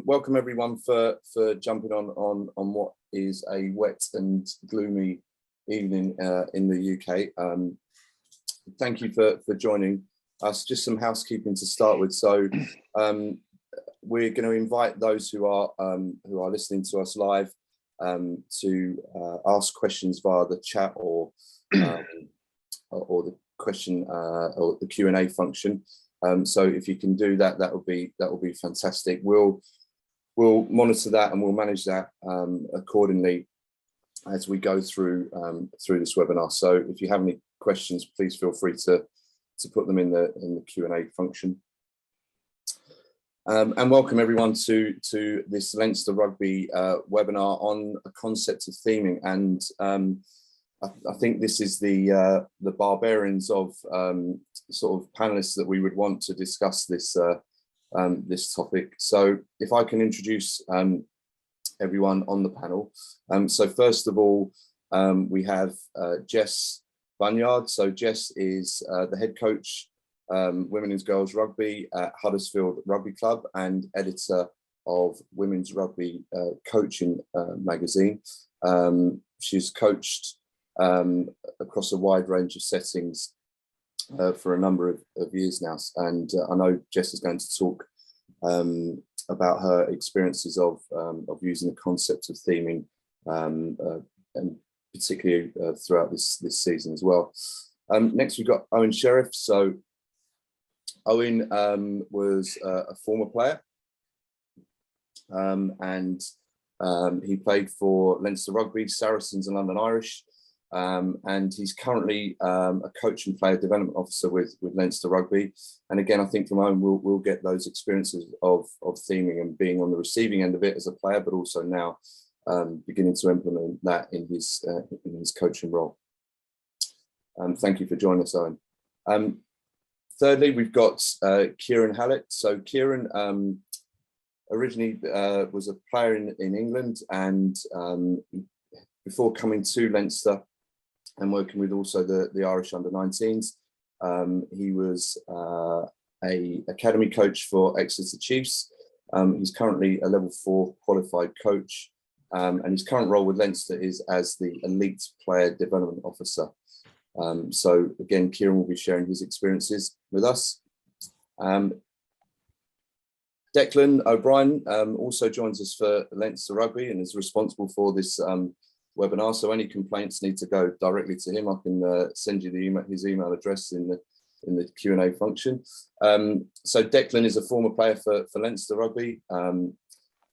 welcome everyone for jumping on what is a wet and gloomy evening in the UK. Thank you for joining us. Just some housekeeping to start with. So we're going to invite those who are listening to us live to ask questions via the chat or the question or the Q&A function. So if you can do that, that will be fantastic. We'll monitor that and we'll manage that accordingly as we go through this webinar. So if you have any questions, please feel free to put them in the Q&A function. And welcome everyone to this Leinster Rugby webinar on a concept of theming. And I think this is the barbarians of sort of panelists that we would want to discuss this this topic. So if I can introduce everyone on the panel. So first of all, we have Jess Bunyard. So Jess is the head coach, Women's Girls Rugby at Huddersfield Rugby Club and editor of Women's Rugby Coaching magazine. She's coached across a wide range of settings for a number of years now, and I know Jess is going to talk about her experiences of using the concept of theming, and particularly throughout this season as well. Next, we've got Eoin Sheriff. So Eoin was a former player, and he played for Leinster Rugby, Saracens and London Irish. And he's currently a coach and player development officer with Leinster Rugby. And again, I think from Eoin we'll get those experiences of theming and being on the receiving end of it as a player, but also now beginning to implement that in his coaching role. Thank you for joining us, Eoin. Thirdly, we've got Kieran Hallett. So Kieran originally was a player in England, and before coming to Leinster and working with also the Irish under-19s, he was a academy coach for Exeter Chiefs. He's currently a level 4 qualified coach, and his current role with Leinster is as the elite player development officer. So again, Kieran will be sharing his experiences with us. Declan O'Brien also joins us for Leinster Rugby and is responsible for this webinar. So any complaints need to go directly to him. I can send you his email address in the Q&A function. So Declan is a former player for Leinster Rugby.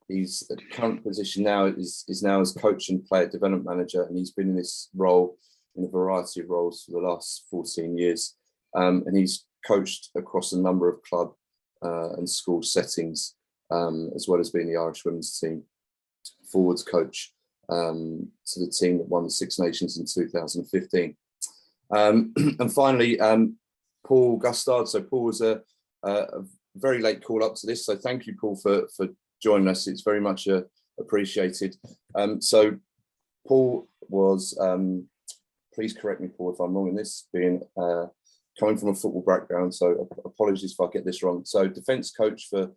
His current position now is now as coach and player development manager, and he's been in this role in a variety of roles for the last 14 years. And he's coached across a number of club and school settings, as well as being the Irish women's team forwards coach to the team that won the Six Nations in 2015. And finally, Paul Gustard. So Paul was a very late call up to this. So thank you, Paul, for joining us. It's very much appreciated. So Paul was, please correct me, Paul, if I'm wrong in this, being coming from a football background. So apologies if I get this wrong. So defence coach for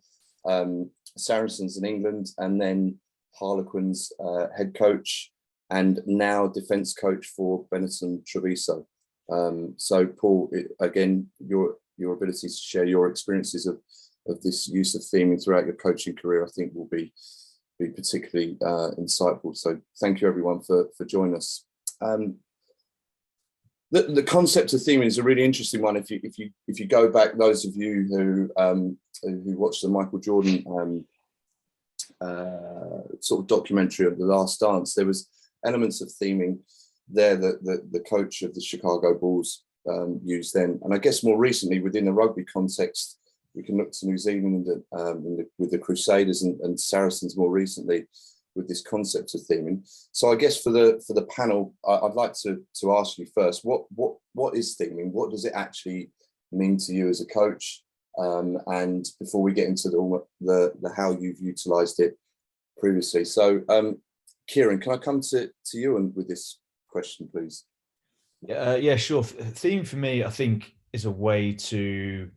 Saracens in England, and then Harlequins head coach, and now defence coach for Benetton Treviso. So Paul, again, your ability to share your experiences of this use of theming throughout your coaching career, I think will be particularly insightful. So thank you everyone for joining us. The concept of theming is a really interesting one. If you go back, those of you who watched the Michael Jordan sort of documentary of The Last Dance, there was elements of theming there that the coach of the Chicago Bulls used then. And I guess more recently within the rugby context, we can look to New Zealand with the Crusaders and Saracens more recently with this concept of theming. So I guess for the panel, I'd like to ask you first, what is theming? What does it actually mean to you as a coach? And before we get into the how you've utilised it previously. So Kieran, can I come to you with this question, please? Yeah, sure. Theme for me, I think, is a way to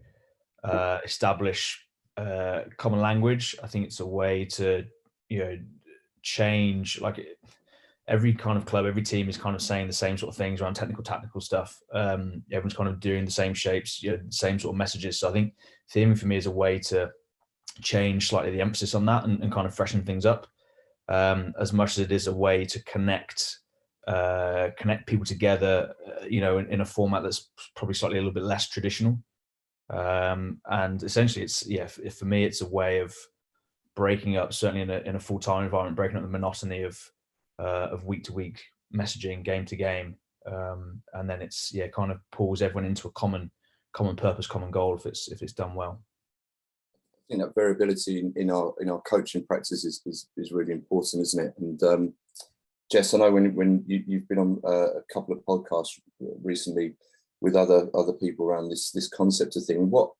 establish common language. I think it's a way to, change, like every kind of club, every team is kind of saying the same sort of things around technical, tactical stuff. Everyone's kind of doing the same shapes, same sort of messages. So I think theming for me is a way to change slightly the emphasis on that and kind of freshen things up, as much as it is a way to connect people together, in a format that's probably slightly a little bit less traditional. And essentially for me, it's a way of breaking up, certainly in a full-time environment, breaking up the monotony of week to week messaging, game to game. And then it's kind of pulls everyone into a common purpose, common goal if it's done well. I think that variability in our coaching practice is really important, isn't it? And Jess, I know when you've been on a couple of podcasts recently with other people around this concept of theme. What,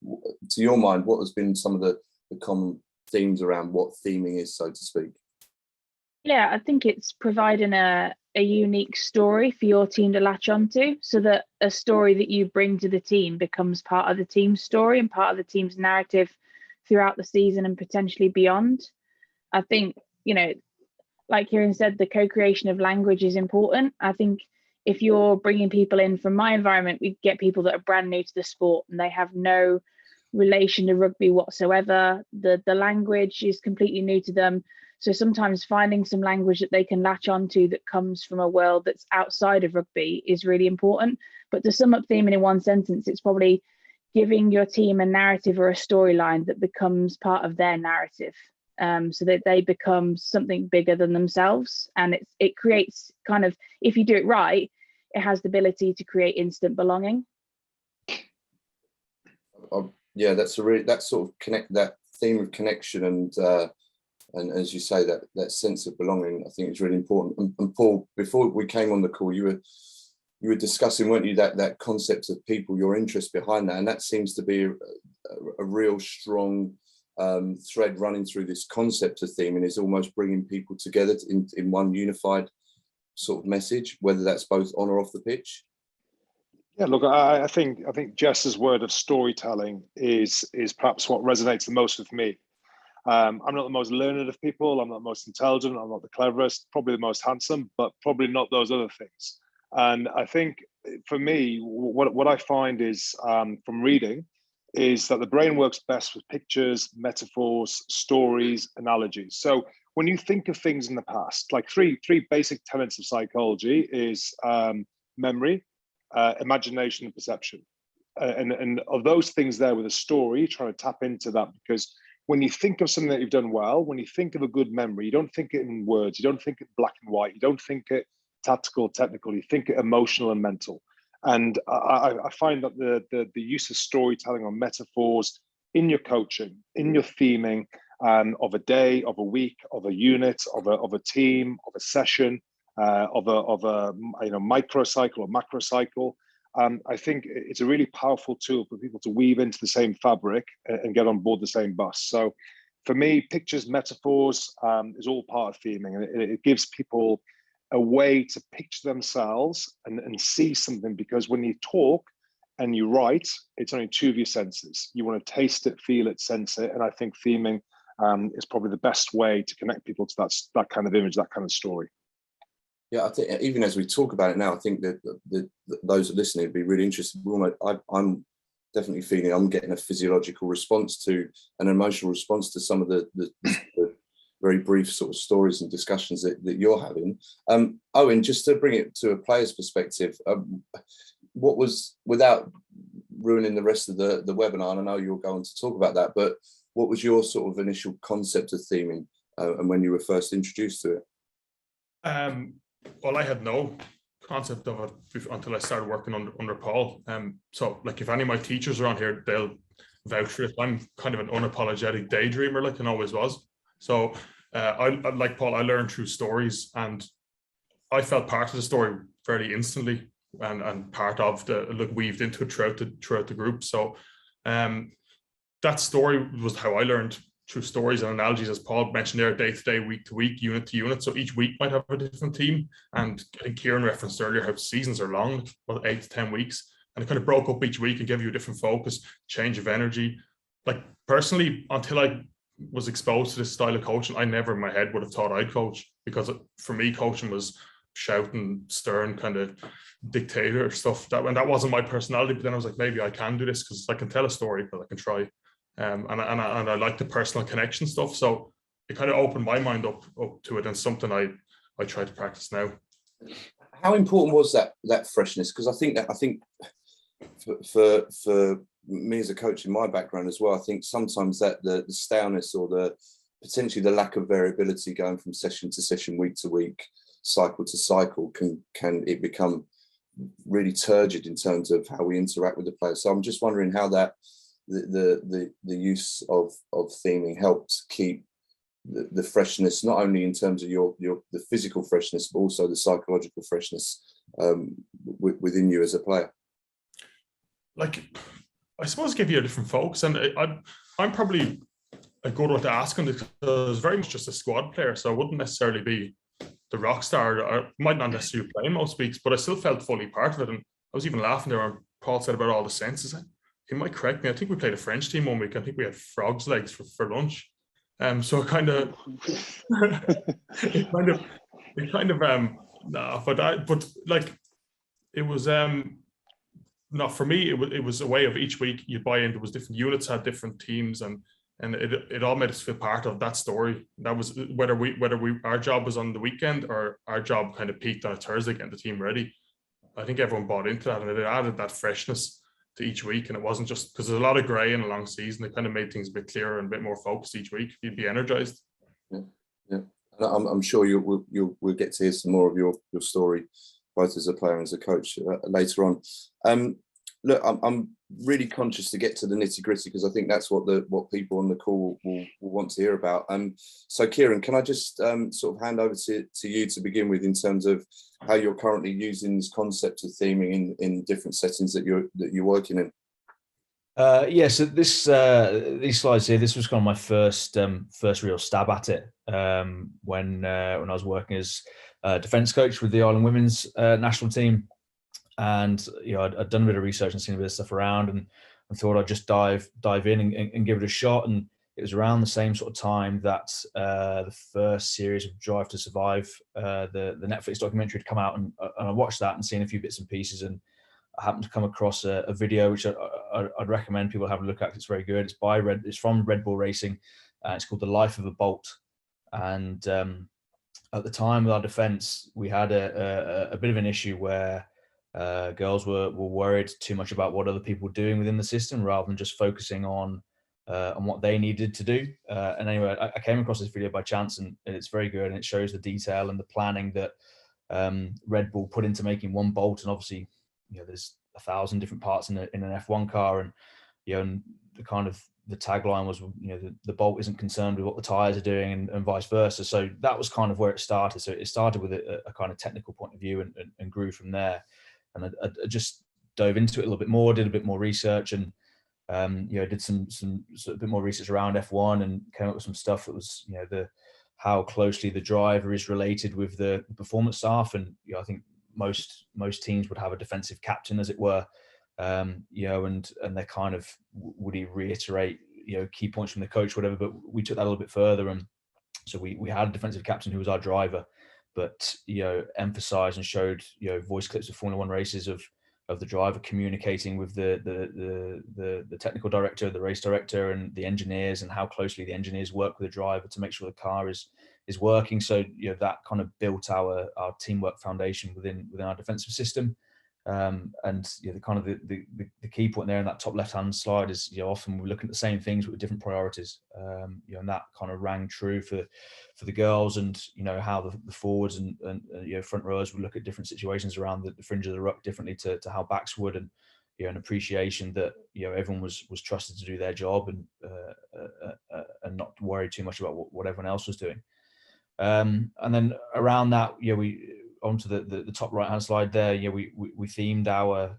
to your mind, what has been some of the common themes around what theming is, so to speak? Yeah, I think it's providing a unique story for your team to latch onto, so that a story that you bring to the team becomes part of the team's story and part of the team's narrative throughout the season and potentially beyond. I think, like Kieran said, the co-creation of language is important. I think if you're bringing people in from my environment, we get people that are brand new to the sport and they have no relation to rugby whatsoever. The language is completely new to them. So sometimes finding some language that they can latch onto that comes from a world that's outside of rugby is really important. But to sum up theming in one sentence, it's probably giving your team a narrative or a storyline that becomes part of their narrative, so that they become something bigger than themselves. And it creates kind of, if you do it right, it has the ability to create instant belonging. Yeah, that's sort of that theme of connection and as you say, that sense of belonging, I think is really important. And Paul, before we came on the call, you were discussing, weren't you, that concept of people, your interest behind that, and that seems to be a real strong thread running through this concept of theming, is almost bringing people together in one unified sort of message, whether that's both on or off the pitch. Yeah, look, I think Jess's word of storytelling is perhaps what resonates the most with me. I'm not the most learned of people. I'm not the most intelligent. I'm not the cleverest. Probably the most handsome, but probably not those other things. And I think for me, what I find is from reading is that the brain works best with pictures, metaphors, stories, analogies. So when you think of things in the past, like three basic tenets of psychology is memory, imagination, and perception. And of those things there with a story, trying to tap into that, because when you think of something that you've done well, when you think of a good memory, you don't think it in words, you don't think it black and white, you don't think it tactical, technical, you think it emotional and mental. And I find that the use of storytelling or metaphors in your coaching, in your theming of a day, of a week, of a unit, of a team, of a session, of a microcycle or macrocycle, I think it's a really powerful tool for people to weave into the same fabric and get on board the same bus. So for me, pictures, metaphors is all part of theming, and it gives people a way to picture themselves and see something, because when you talk and you write, it's only two of your senses. You want to taste it, feel it, sense it. And I think theming is probably the best way to connect people to that kind of image, that kind of story. Yeah, I think even as we talk about it now, I think that those listening would be really interested. I'm definitely feeling I'm getting a physiological response to, an emotional response to some of the very brief sort of stories and discussions that you're having. Eoin, just to bring it to a player's perspective, what was, without ruining the rest of the webinar, and I know you're going to talk about that, but what was your sort of initial concept of theming and when you were first introduced to it? Well, I had no concept of it until I started working under Paul. So, like, if any of my teachers around here, they'll vouch for it. I'm kind of an unapologetic daydreamer, like, and always was. So, I like Paul, I learned through stories, and I felt part of the story fairly instantly, and part of weaved into it throughout the group. So, that story was how I learned, through stories and analogies, as Paul mentioned there, day to day, week to week, unit to unit. So each week might have a different theme. And I think Kieran referenced earlier how seasons are long, about 8 to 10 weeks. And it kind of broke up each week and gave you a different focus, change of energy. like personally, until I was exposed to this style of coaching, I never in my head would have thought I'd coach, because for me, coaching was shouting, stern, kind of dictator stuff. And that wasn't my personality. But then I was like, maybe I can do this because I can tell a story, but I can try. And I like the personal connection stuff. So it kind of opened my mind up to it, and something I try to practice now. How important was that freshness? Because I think for me as a coach in my background as well, I think sometimes that the staleness or the potentially the lack of variability going from session to session, week to week, cycle to cycle can it become really turgid in terms of how we interact with the players. So I'm just wondering how that the use of theming helps keep the freshness, not only in terms of the physical freshness, but also the psychological freshness within you as a player. Like, I suppose give you a different focus, and I'm probably a good one to ask him, because I was very much just a squad player, so I wouldn't necessarily be the rock star. I might not necessarily play most weeks, but I still felt fully part of it. And I was even laughing there when Paul said about all the senses. He might correct me. I think we played a French team one week. I think we had frog's legs for lunch. So kind of, but like it was not for me. It was a way of each week you buy in. There was different units had different teams, and it all made us feel part of that story. That was whether our job was on the weekend or our job kind of peaked on a Thursday getting the team ready. I think everyone bought into that, and it added that freshness to each week. And it wasn't just because there's a lot of grey in a long season. It kind of made things a bit clearer and a bit more focused each week. You'd be energized. Yeah. I'm sure we'll get to hear some more of your story, both as a player and as a coach, later on. Look, I'm really conscious to get to the nitty gritty, because I think that's what people on the call will want to hear about. So Kieran, can I just sort of hand over to you to begin with, in terms of how you're currently using this concept of theming in different settings that you're working in? So these slides here, this was kind of my first real stab at it when I was working as defence coach with the Ireland women's national team. And I'd done a bit of research and seen a bit of stuff around, and thought I'd just dive in and give it a shot. And it was around the same sort of time that the first series of Drive to Survive, the Netflix documentary, had come out, and I watched that and seen a few bits and pieces, and I happened to come across a video which I'd recommend people have a look at. It's very good. It's from Red Bull Racing. It's called The Life of a Bolt. And at the time with our defence, we had a bit of an issue where girls were worried too much about what other people were doing within the system, rather than just focusing on what they needed to do. And anyway, I came across this video by chance, and it's very good, and it shows the detail and the planning that Red Bull put into making one bolt. And obviously, there's 1,000 different parts in an F1 car, and and the tagline was, the bolt isn't concerned with what the tires are doing, and vice versa. So that was kind of where it started. So it started with a kind of technical point of view, and grew from there. And I just dove into it a little bit more, did a bit more research, and did some sort of bit more research around F1, and came up with some stuff that was how closely the driver is related with the performance staff. And I think most teams would have a defensive captain, as it were, and they kind of would reiterate key points from the coach, whatever. But we took that a little bit further, and so we had a defensive captain who was our driver, but emphasized and showed voice clips of Formula One races of the driver communicating with the technical director, the race director, and the engineers, and how closely the engineers work with the driver to make sure the car is working. So that kind of built our teamwork foundation within our defensive system. And the key point there in that top left hand slide is often we're looking at the same things but with different priorities, and that kind of rang true for the girls, and how the forwards and front rowers would look at different situations around the fringe of the ruck differently to how backs would, and an appreciation that everyone was trusted to do their job, and not worry too much about what everyone else was doing. And then around that, we onto the top right hand slide there, we themed our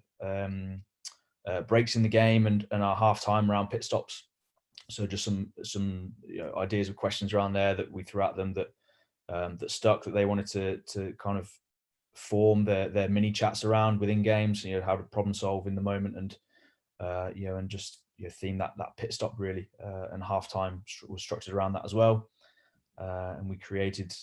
breaks in the game and our half time around pit stops. So just some ideas of questions around there that we threw at them that stuck, that they wanted to kind of form their mini chats around within games, how to problem solve in the moment, and and just theme that pit stop really, and halftime was structured around that as well. And we created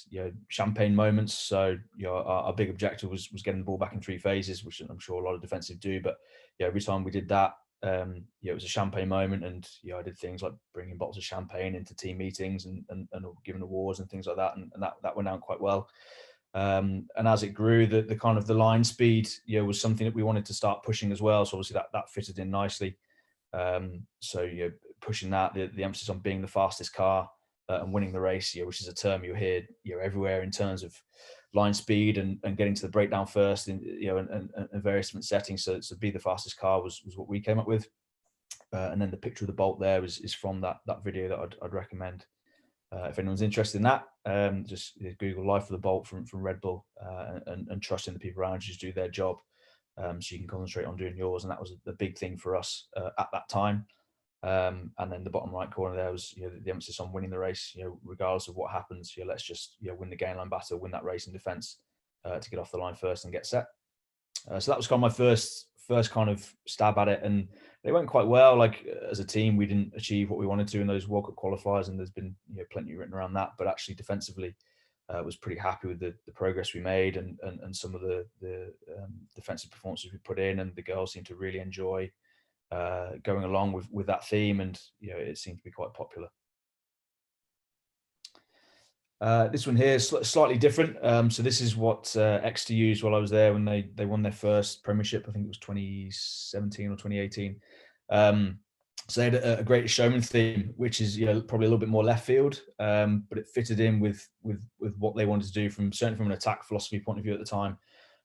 champagne moments. So our big objective was getting the ball back in 3 phases, which I'm sure a lot of defensive do. But every time we did that, it was a champagne moment, and I did things like bringing bottles of champagne into team meetings and giving awards and things like that, and that went down quite well. And as it grew, the kind of the line speed was something that we wanted to start pushing as well. So obviously that fitted in nicely. So pushing that, the emphasis on being the fastest car and winning the race, which is a term you hear everywhere in terms of line speed and getting to the breakdown first in in various different settings. So be the fastest car was what we came up with. And then the picture of the bolt there is from that video that I'd recommend. If anyone's interested in that, just Google Life of the Bolt from Red Bull, and trusting the people around you to do their job, so you can concentrate on doing yours. And that was the big thing for us at that time. And then the bottom right corner there was the emphasis on winning the race, regardless of what happens. Let's just win the gain line battle, win that race in defence to get off the line first and get set. So that was kind of my first kind of stab at it, and it went quite well. Like as a team, we didn't achieve what we wanted to in those World Cup qualifiers, and there's been plenty written around that. But actually, defensively, was pretty happy with the progress we made and some of the defensive performances we put in, and the girls seemed to really enjoy going along with that theme, and it seemed to be quite popular. This one here is slightly different. So this is what Exeter used while I was there when they won their first Premiership. I think it was 2017 or 2018. So they had a Greatest Showman theme, which is probably a little bit more left field, but it fitted in with what they wanted to do certainly from an attack philosophy point of view at the time,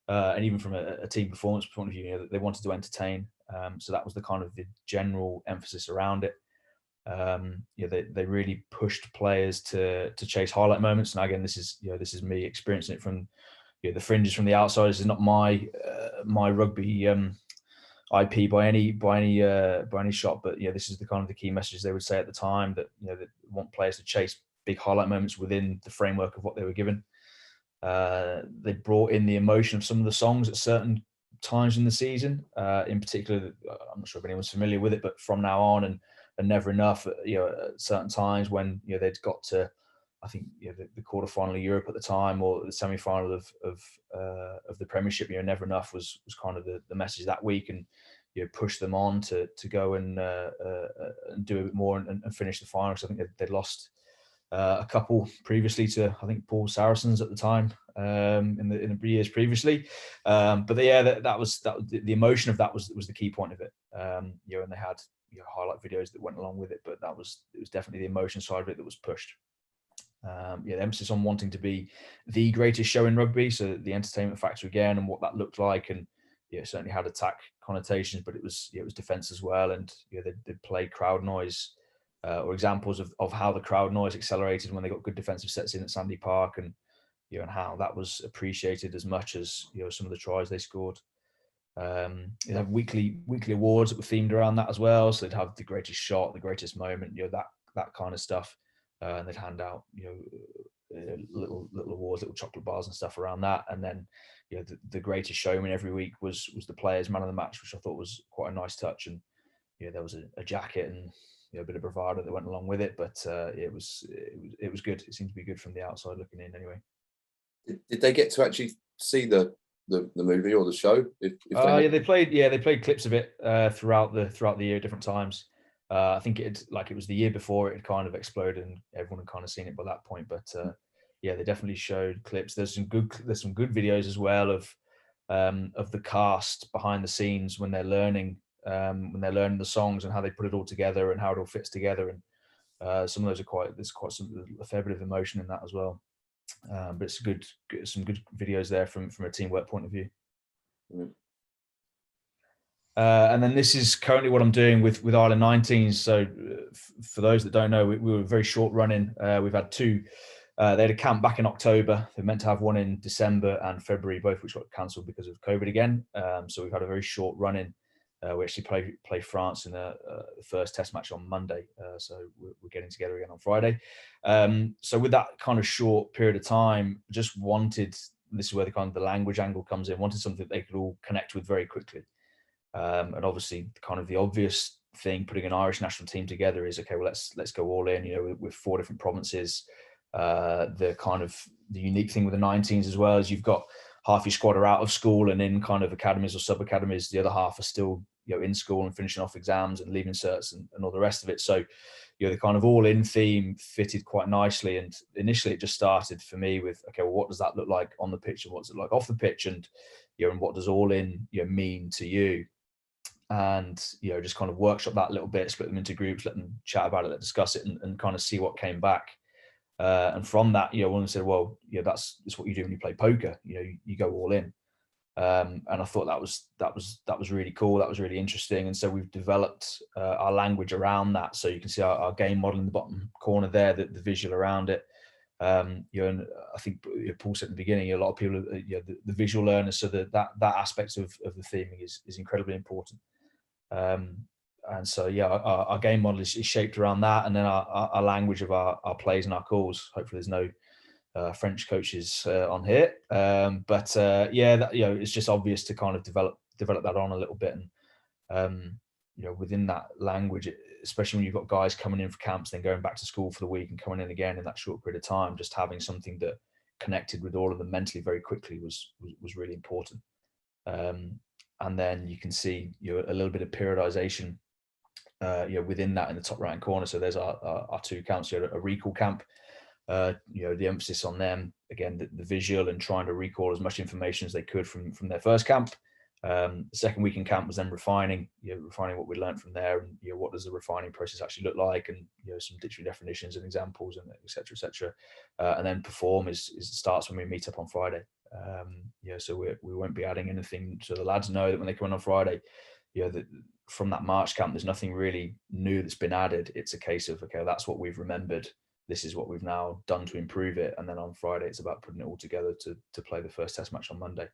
and even from a team performance point of view. That they wanted to entertain. So that was the kind of the general emphasis around it. They really pushed players to chase highlight moments. And again, this is me experiencing it from the fringes from the outside. This is not my rugby IP by any shot, but this is the kind of the key messages they would say at the time, that they want players to chase big highlight moments within the framework of what they were given. They brought in the emotion of some of the songs at certain times in the season. In particular, I'm not sure if anyone's familiar with it, but From Now On and Never Enough, at certain times when they'd got to, I think the quarterfinal of Europe at the time, or the semi-final of the Premiership. Never Enough was kind of the message that week, and push them on to go and do a bit more and finish the final. So I think they'd lost a couple previously to, I think, Paul Saracens at the time, in the years previously. But that was the emotion of that was the key point of it. And they had highlight videos that went along with it, but it was definitely the emotion side of it that was pushed. The emphasis on wanting to be the greatest show in rugby, so the entertainment factor again, and what that looked like, and certainly had attack connotations, but it was defense as well. And they'd play crowd noise, or examples of how the crowd noise accelerated when they got good defensive sets in at Sandy Park, and and how that was appreciated as much as some of the tries they scored. They'd have weekly awards that were themed around that as well. So they'd have the greatest shot, the greatest moment, that kind of stuff, and they'd hand out little awards, little chocolate bars and stuff around that. And then the greatest showman every week was the player's man of the match, which I thought was quite a nice touch. And there was a jacket and a bit of bravado that went along with it, but it was good. It seemed to be good from the outside looking in anyway. Did they get to actually see the movie or the show? They played clips of it throughout the year at different times. I think it was the year before it had kind of exploded and everyone had kind of seen it by that point. But they definitely showed clips. There's some good videos as well of the cast behind the scenes when they're learning the songs and how they put it all together and how it all fits together. And some of those there's a fair bit of emotion in that as well. But it's some good videos there from a teamwork point of view. Mm. And then this is currently what I'm doing with Ireland 19s. So for those that don't know, we were very short running. We've had two. They had a camp back in October. They're meant to have one in December and February, both which got cancelled because of COVID again. So we've had a very short run in. We actually play France in the first test match on Monday. So we're getting together again on Friday. So with that kind of short period of time, just wanted, this is where the kind of the language angle comes in, wanted something that they could all connect with very quickly. And obviously, kind of the obvious thing, putting an Irish national team together is, okay, well, let's go all in. You know, with 4 different provinces. The kind of the unique thing with the 19s as well is you've got half your squad are out of school and in kind of academies or sub academies. The other half are still, you know, in school and finishing off exams and leaving certs and all the rest of it. So, you know, the kind of all in theme fitted quite nicely. And initially it just started for me with, okay, well, what does that look like on the pitch and what's it like off the pitch? And, you know, and what does all in, you know, mean to you? And, you know, just kind of workshop that a little bit, split them into groups, let them chat about it, discuss it, and kind of see what came back. And from that, you know, one said, well, you know, that's what you do when you play poker. You know, you go all in. And I thought that was really cool. That was really interesting. And so we've developed our language around that. So you can see our game model in the bottom corner there, the visual around it. You know, and I think Paul said at the beginning, a lot of people, you know, the visual learners, so that aspect of the theming is incredibly important. And so, yeah, our game model is shaped around that, and then our language of our plays and our calls. Hopefully, there's no French coaches on here, but yeah, that, you know, it's just obvious to kind of develop that on a little bit, and you know, within that language, especially when you've got guys coming in for camps, then going back to school for the week and coming in again in that short period of time, just having something that connected with all of them mentally very quickly was really important. And then you can see, you know, a little bit of periodization, you know, within that in the top right corner. So there's our 2 camps. You know, a recall camp. You know, the emphasis on them again, the visual and trying to recall as much information as they could from their first camp. The second week in camp was then refining what we learned from there, and, you know, what does the refining process actually look like, and, you know, some dictionary definitions and examples, and et cetera. And then perform starts when we meet up on Friday. Yeah, so we won't be adding anything. So the lads know that when they come in on Friday, you know, that from that March camp, there's nothing really new that's been added. It's a case of, okay, that's what we've remembered. This is what we've now done to improve it. And then on Friday, it's about putting it all together to play the first test match on Monday.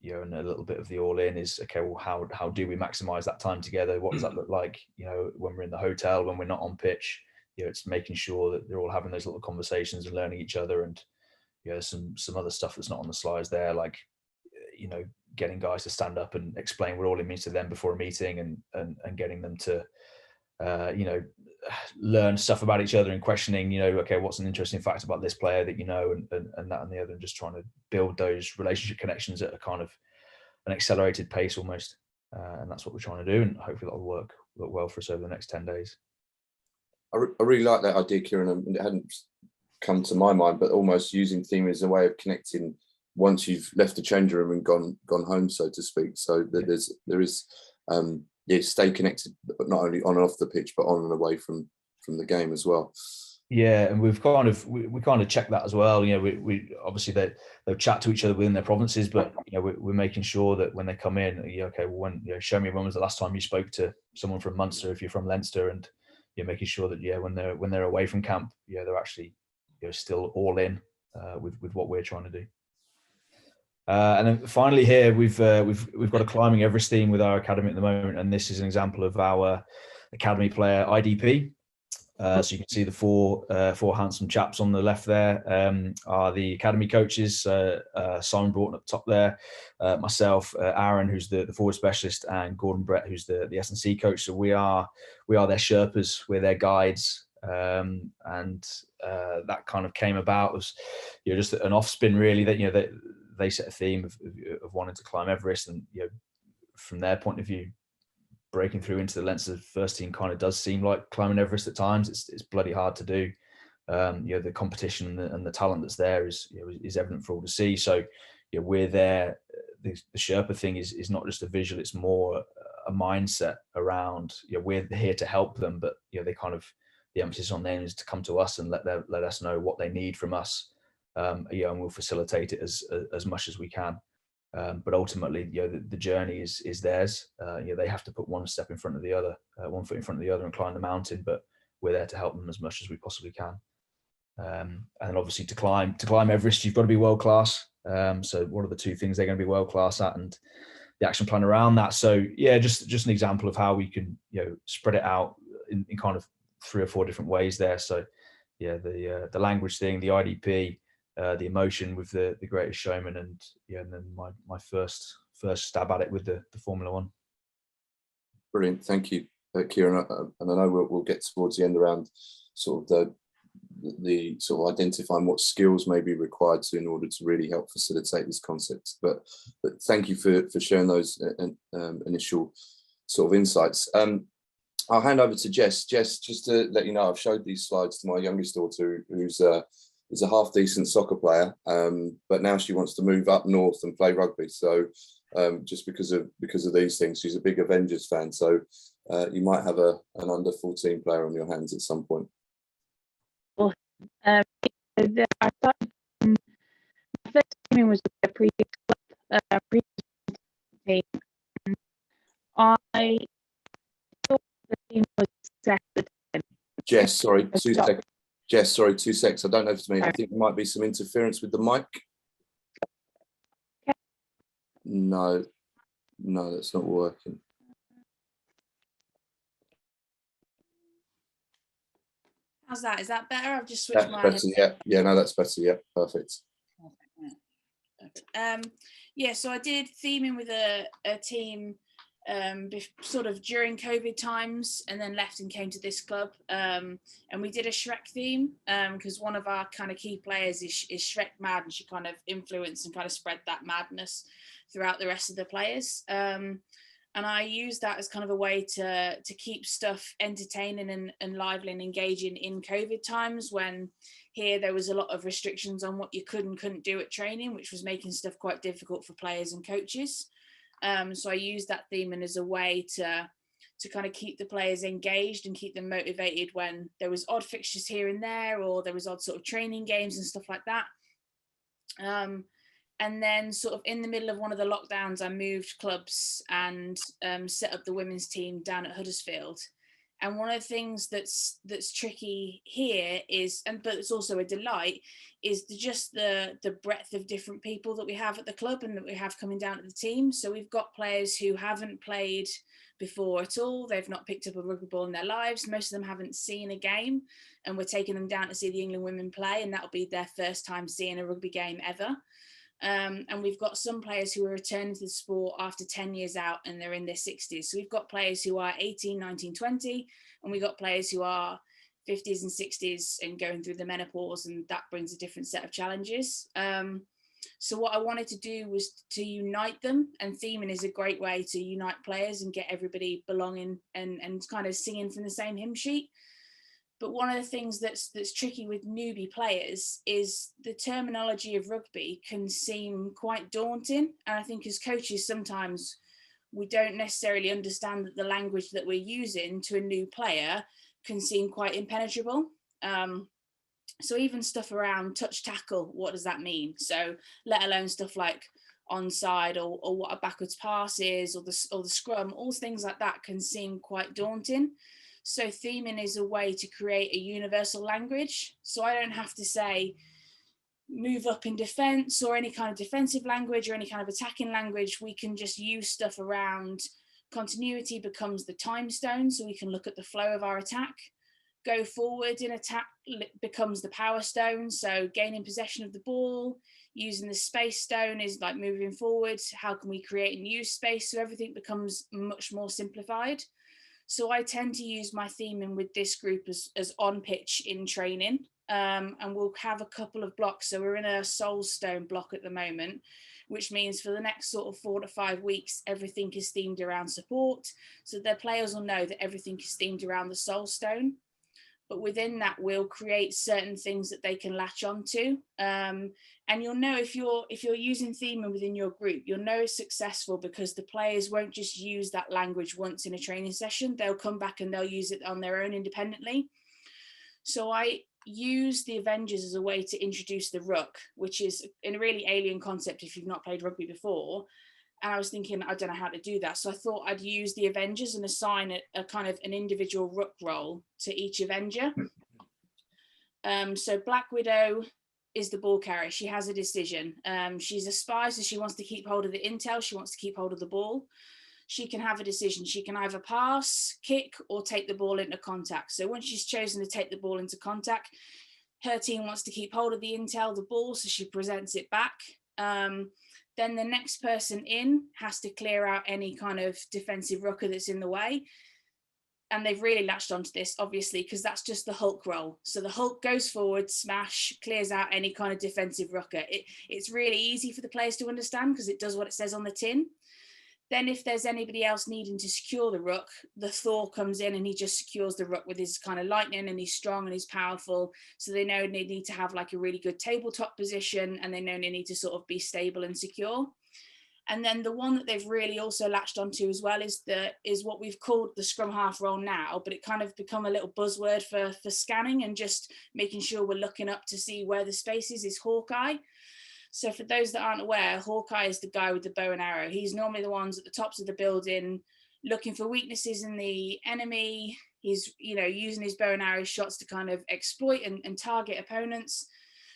You know, and a little bit of the all in is, okay, well, how do we maximize that time together? What does that look like? You know, when we're in the hotel, when we're not on pitch, you know, it's making sure that they're all having those little conversations and learning each other. And, you know, some other stuff that's not on the slides there, like, you know, getting guys to stand up and explain what all it means to them before a meeting, and getting them to, you know, learn stuff about each other and questioning, you know, okay, what's an interesting fact about this player that you know, and that and the other, and just trying to build those relationship connections at a kind of an accelerated pace almost. And that's what we're trying to do, and hopefully that'll work well for us over the next 10 days. I really like that idea, Kieran, and it hadn't come to my mind, but almost using theme as a way of connecting once you've left the change room and gone home, so to speak. So that there is stay connected, but not only on and off the pitch, but on and away from the game as well. Yeah, and we've kind of we kind of check that as well. You know, we obviously they'll chat to each other within their provinces, but, you know, we're making sure that when they come in, you know, okay, well, when, you know, show me when was the last time you spoke to someone from Munster if you're from Leinster, and you're making sure that, yeah, when they're away from camp, yeah, they're actually, you know, still all in with what we're trying to do. And then finally here we've got a climbing Everest theme with our academy at the moment, and this is an example of our academy player IDP. So you can see the four handsome chaps on the left there are the academy coaches. Simon Broughton up top there, myself, Aaron, who's the forward specialist, and Gordon Brett, who's the S&C coach. So we are their Sherpas, we're their guides, and that kind of came about as, you know, just an off spin really, that, you know, they set a theme of wanting to climb Everest, and, you know, from their point of view, breaking through into the Leinster first team kind of does seem like climbing Everest at times. It's bloody hard to do. You know, the competition and the talent that's there is, you know, is evident for all to see. So, you know, we're there. The Sherpa thing is not just a visual; it's more a mindset around, you know, we're here to help them, but, you know, they kind of, the emphasis on them is to come to us and let us know what they need from us. You know, and we'll facilitate it as much as we can. But ultimately, you know, the journey is theirs. You know, they have to put one step in front of the other, one foot in front of the other, and climb the mountain. But we're there to help them as much as we possibly can. And obviously, to climb Everest, you've got to be world class. So what are the 2 things they're going to be world class at, and the action plan around that? So yeah, just an example of how we can, you know, spread it out in kind of 3 or 4 different ways there. So yeah, the language thing, the IDP. The emotion with the Greatest Showman, and yeah, and then my first first stab at it with the Formula One. Brilliant, thank you, Kieran. And I know we'll get towards the end around sort of the sort of identifying what skills may be required in order to really help facilitate this concept. But thank you for sharing those initial sort of insights. I'll hand over to Jess. Jess, just to let you know, I've showed these slides to my youngest daughter, who's a half decent soccer player, but now she wants to move up north and play rugby. So just because of these things, she's a big Avengers fan. So you might have an under 14 player on your hands at some point. I started, my first team was with a previous club, team. I thought the team was set. Jess, sorry, 2 seconds. Jess, sorry, 2 seconds. I don't know if it's me. I think there might be some interference with the mic. Okay. No, that's not working. How's that? Is that better? I've just switched my better, yeah, no, that's better, yeah, perfect. Yeah, so I did theming with a team sort of during COVID times, and then left and came to this club, and we did a Shrek theme because one of our kind of key players is Shrek mad, and she kind of influenced and kind of spread that madness throughout the rest of the players. And I use that as kind of a way to keep stuff entertaining and lively and engaging in COVID times, when here there was a lot of restrictions on what you could and couldn't do at training, which was making stuff quite difficult for players and coaches. So I used that theme as a way to kind of keep the players engaged and keep them motivated when there was odd fixtures here and there, or there was odd sort of training games and stuff like that. And then sort of in the middle of one of the lockdowns, I moved clubs and set up the women's team down at Huddersfield. And one of the things that's tricky here is, but it's also a delight, is just the breadth of different people that we have at the club and that we have coming down to the team. So we've got players who haven't played before at all. They've not picked up a rugby ball in their lives. Most of them haven't seen a game, and we're taking them down to see the England women play, and that'll be their first time seeing a rugby game ever. And we've got some players who are returning to the sport after 10 years out, and they're in their 60s. So we've got players who are 18, 19, 20, and we've got players who are 50s and 60s and going through the menopause, and that brings a different set of challenges. So what I wanted to do was to unite them, and theming is a great way to unite players and get everybody belonging and kind of singing from the same hymn sheet. But one of the things that's tricky with newbie players is the terminology of rugby can seem quite daunting. And I think as coaches, sometimes we don't necessarily understand that the language that we're using to a new player can seem quite impenetrable. So even stuff around touch tackle, what does that mean? So let alone stuff like onside or what a backwards pass is, or the scrum, all things like that can seem quite daunting. So theming is a way to create a universal language. So I don't have to say move up in defense or any kind of defensive language or any kind of attacking language. We can just use stuff around continuity becomes the time stone, so we can look at the flow of our attack. Go forward in attack becomes the power stone, so gaining possession of the ball. Using the space stone is like moving forward. How can we create and use space? So everything becomes much more simplified. So I tend to use my theming with this group as on pitch in training, and we'll have a couple of blocks. So we're in a soul stone block at the moment, which means for the next sort of 4 to 5 weeks, everything is themed around support. So the players will know that everything is themed around the soul stone. But within that, we'll create certain things that they can latch onto. And you'll know if you're using theming within your group, you'll know it's successful because the players won't just use that language once in a training session. They'll come back and they'll use it on their own independently. So I use the Avengers as a way to introduce the ruck, which is a really alien concept if you've not played rugby before. And I was thinking, I don't know how to do that. So I thought I'd use the Avengers and assign a kind of an individual ruck role to each Avenger. So Black Widow is the ball carrier. She has a decision. She's a spy, so she wants to keep hold of the intel. She wants to keep hold of the ball. She can have a decision. She can either pass, kick, or take the ball into contact. So once she's chosen to take the ball into contact, her team wants to keep hold of the intel, the ball, so she presents it back. Then the next person in has to clear out any kind of defensive rucker that's in the way. And they've really latched onto this, obviously, because that's just the Hulk role. So the Hulk goes forward, smash, clears out any kind of defensive rucker. It's really easy for the players to understand because it does what it says on the tin. Then if there's anybody else needing to secure the ruck, the Thor comes in and he just secures the ruck with his kind of lightning, and he's strong and he's powerful. So they know they need to have like a really good tabletop position, and they know they need to sort of be stable and secure. And then the one that they've really also latched onto as well is what we've called the scrum half role now, but it kind of become a little buzzword for scanning and just making sure we're looking up to see where the space is Hawkeye. So for those that aren't aware, Hawkeye is the guy with the bow and arrow. He's normally the ones at the tops of the building looking for weaknesses in the enemy. He's, using his bow and arrow shots to kind of exploit and target opponents.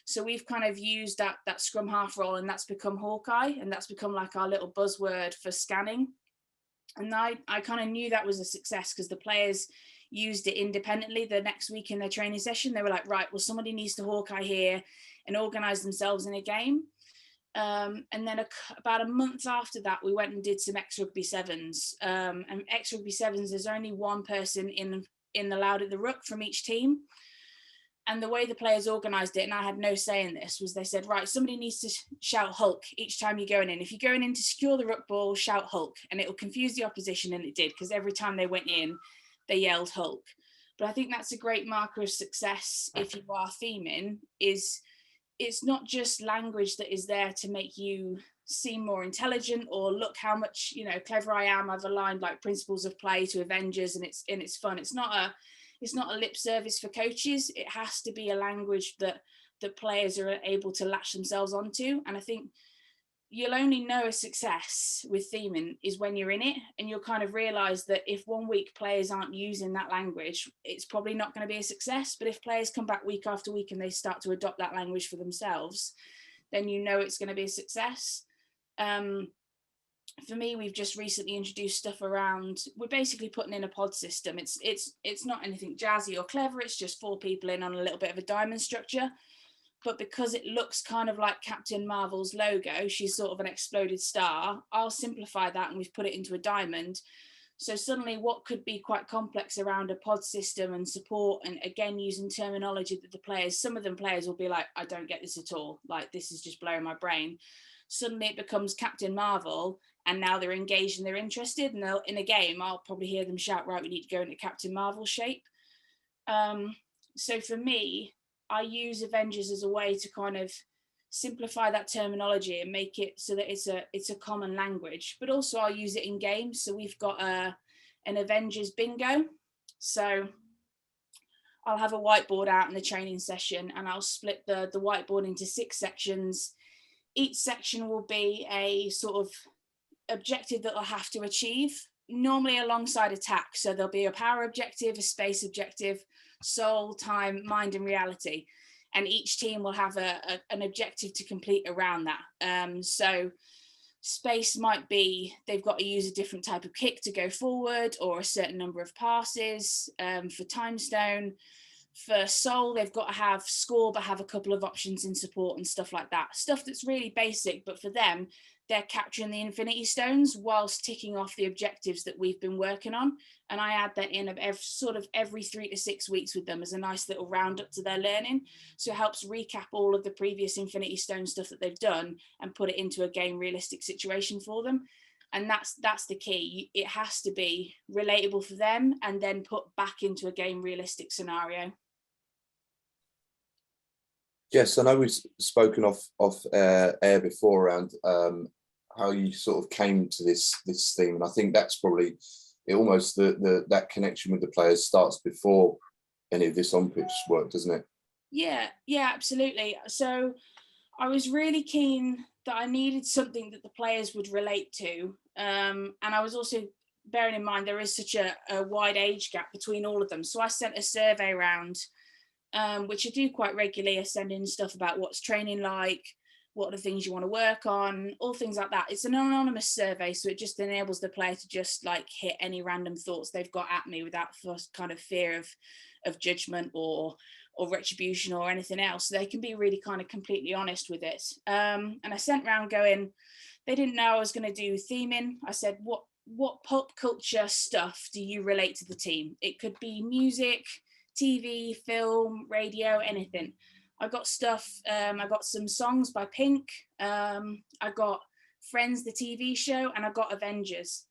So we've kind of used that scrum half role, and that's become Hawkeye, and that's become like our little buzzword for scanning. And I kind of knew that was a success because the players used it independently the next week in their training session. They were like, right, well, somebody needs to Hawkeye here and organize themselves in a game. And then about a month after that, we went and did some ex-rugby sevens. And ex-rugby sevens, there's only one person in allowed at the ruck from each team. And the way the players organised it, and I had no say in this, was they said, right, somebody needs to shout Hulk each time you're going in. If you're going in to secure the ruck ball, shout Hulk. And it'll confuse the opposition, and it did, because every time they went in, they yelled Hulk. But I think that's a great marker of success if you are theming, is it's not just language that is there to make you seem more intelligent or look how much, clever I am. I've aligned like principles of play to Avengers, and it's fun. It's not a lip service for coaches. It has to be a language that players are able to latch themselves onto. And I think you'll only know a success with theming is when you're in it, and you'll kind of realize that if 1 week players aren't using that language, it's probably not going to be a success. But if players come back week after week and they start to adopt that language for themselves, then it's going to be a success. For me, we've just recently introduced stuff around, we're basically putting in a pod system. It's not anything jazzy or clever. It's just 4 people in on a little bit of a diamond structure. But because it looks kind of like Captain Marvel's logo, she's sort of an exploded star, I'll simplify that and we've put it into a diamond. So suddenly what could be quite complex around a pod system and support, and again, using terminology that some of them players will be like, I don't get this at all. Like, this is just blowing my brain. Suddenly it becomes Captain Marvel, and now they're engaged and they're interested, and in a game, I'll probably hear them shout, right, we need to go into Captain Marvel shape. So for me, I use Avengers as a way to kind of simplify that terminology and make it so that it's a common language, but also I'll use it in games. So we've got an Avengers bingo. So I'll have a whiteboard out in the training session, and I'll split the whiteboard into 6 sections. Each section will be a sort of objective that I'll have to achieve, normally alongside attack. So there'll be a power objective, a space objective, soul, time, mind, and reality. And each team will have an objective to complete around that. So space might be they've got to use a different type of kick to go forward, or a certain number of passes. For time stone, for soul, they've got to have score, but have a couple of options in support and stuff like that. Stuff that's really basic, but for them, they're capturing the Infinity Stones whilst ticking off the objectives that we've been working on. And I add that in every 3 to 6 weeks with them as a nice little roundup to their learning. So it helps recap all of the previous Infinity Stone stuff that they've done and put it into a game realistic situation for them. And that's the key. It has to be relatable for them and then put back into a game realistic scenario. Yes, I know we've spoken off air before around how you sort of came to this theme, and I think that's probably it. Almost that connection with the players starts before any of this on pitch work, doesn't it? Yeah, absolutely. So I was really keen that I needed something that the players would relate to, and I was also bearing in mind there is such a wide age gap between all of them. So I sent a survey around, which I do quite regularly. I send in stuff about what's training like, what are the things you want to work on, all things like that. It's an anonymous survey, so it just enables the player to just like hit any random thoughts they've got at me without kind of fear of judgment or retribution or anything else. They can be really kind of completely honest with it. And I sent round going, they didn't know I was going to do theming. I said, what pop culture stuff do you relate to the team? It could be music, TV, film, radio, anything. I got stuff, I got some songs by Pink, I got Friends, the TV show, and I got Avengers.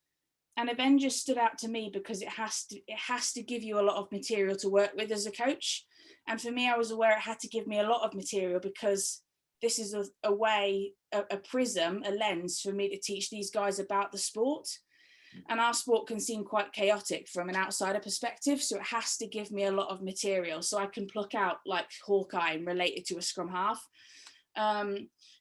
And Avengers stood out to me because it has to give you a lot of material to work with as a coach. And for me, I was aware it had to give me a lot of material because this is a way, a prism, a lens for me to teach these guys about the sport. And our sport can seem quite chaotic from an outsider perspective. So it has to give me a lot of material so I can pluck out like Hawkeye and relate it to a scrum half.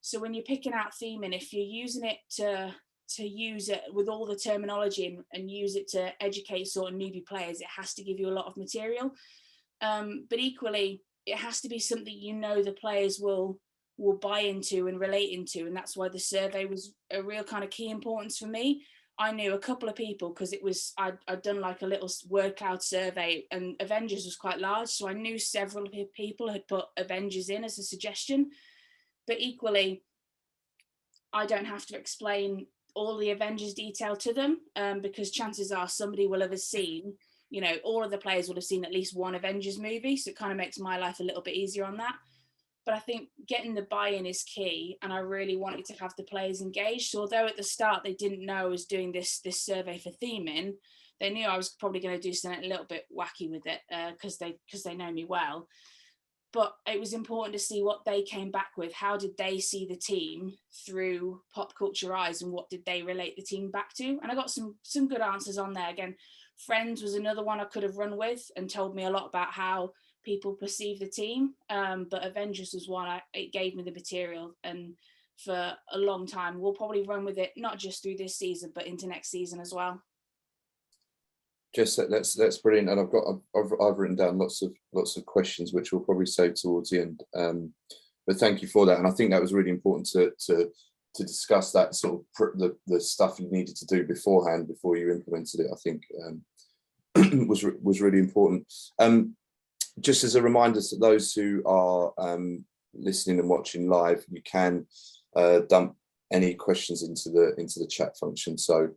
So when you're picking out theming, if you're using it to use it with all the terminology and use it to educate sort of newbie players, it has to give you a lot of material. But equally, it has to be something you know the players will buy into and relate into. And that's why the survey was a real kind of key importance for me. I knew a couple of people because it was, I'd done like a little workout survey and Avengers was quite large. So I knew several people had put Avengers in as a suggestion. But equally, I don't have to explain all the Avengers detail to them because chances are somebody will have seen, you know, all of the players will have seen at least one Avengers movie. So it kind of makes my life a little bit easier on that. But I think getting the buy-in is key. And I really wanted to have the players engaged. So although at the start they didn't know I was doing this survey for theming, they knew I was probably going to do something a little bit wacky with it because they know me well. But it was important to see what they came back with. How did they see the team through pop culture eyes and what did they relate the team back to? And I got some good answers on there. Again, Friends was another one I could have run with and told me a lot about how people perceive the team. But Avengers was one, it gave me the material. And for a long time, we'll probably run with it, not just through this season, but into next season as well. Jess, that's brilliant, and I've written down lots of questions which we'll probably save towards the end. But thank you for that, and I think that was really important to discuss that sort of the stuff you needed to do beforehand before you implemented it. I think was really important. Just as a reminder to those who are listening and watching live, you can dump any questions into the chat function. So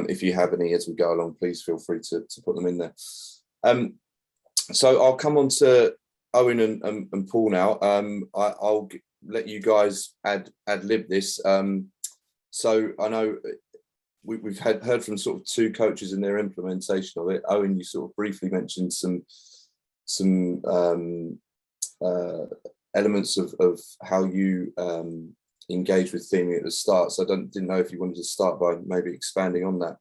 if you have any as we go along, please feel free to put them in there. So I'll come on to Eoin and Paul now. I'll let you guys ad lib this. So I know we've heard from sort of two coaches in their implementation of it. Eoin, you sort of briefly mentioned some elements of how you engage with theming at the start. So I didn't know if you wanted to start by maybe expanding on that.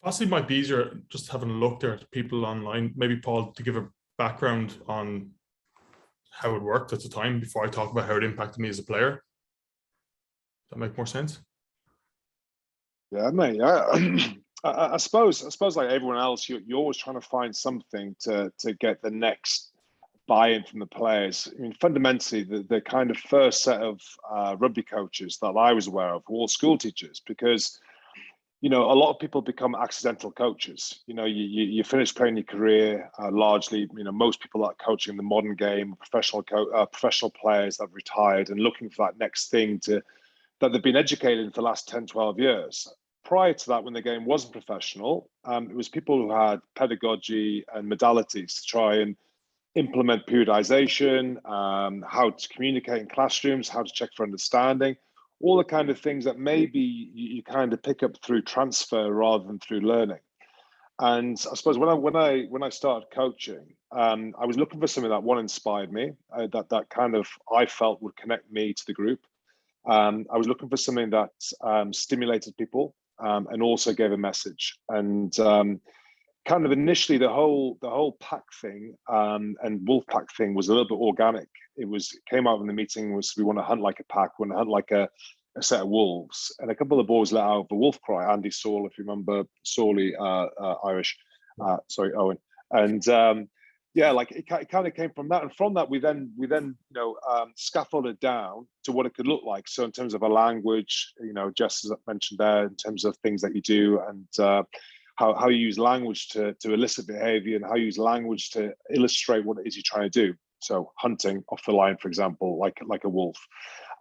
Possibly might be easier just having a look there at people online. Maybe Paul, to give a background on how it worked at the time before I talk about how it impacted me as a player. Does that make more sense? Yeah, mate. I suppose like everyone else, you're always trying to find something to get the next buy-in from the players. I mean, fundamentally, the kind of first set of rugby coaches that I was aware of were all school teachers, because, you know, a lot of people become accidental coaches. You know, you finish playing your career largely. You know, most people that are coaching the modern game, professional players that have retired and looking for that next thing that they've been educated in for the last 10, 12 years. Prior to that, when the game wasn't professional, it was people who had pedagogy and modalities to try and implement periodization, how to communicate in classrooms, how to check for understanding, all the kind of things that maybe you kind of pick up through transfer rather than through learning. And I suppose when I started coaching, I was looking for something that inspired me, that kind of I felt would connect me to the group. I was looking for something that stimulated people and also gave a message. And kind of initially the whole pack thing and wolf pack thing was a little bit organic. It came out in the meeting was we want to hunt like a pack, we want to hunt like a set of wolves. And a couple of the boys let out the wolf cry. Andy Saul, if you remember, Sawley, Irish, Eoin. And yeah, like it kind of came from that. And from that, we then scaffolded down to what it could look like. So in terms of a language, you know, Jess has mentioned there, in terms of things that you do and how you use language to elicit behavior and how you use language to illustrate what it is you're trying to do. So hunting off the line, for example, like a wolf.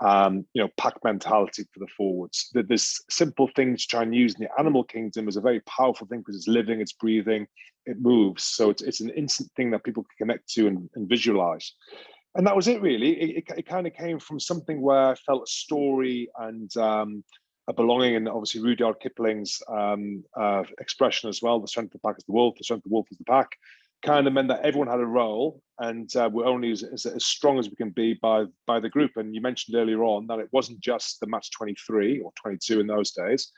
Pack mentality for the forwards. There's simple things to try and use in the animal kingdom is a very powerful thing because it's living, it's breathing, it moves. So it's an instant thing that people can connect to and visualize. And that was it, really. It kind of came from something where I felt a story and a belonging, and obviously Rudyard Kipling's expression as well, the strength of the pack is the wolf, the strength of the wolf is the pack, kind of meant that everyone had a role, and we're only as strong as we can be by the group. And you mentioned earlier on that it wasn't just the match 23 or 22 in those days,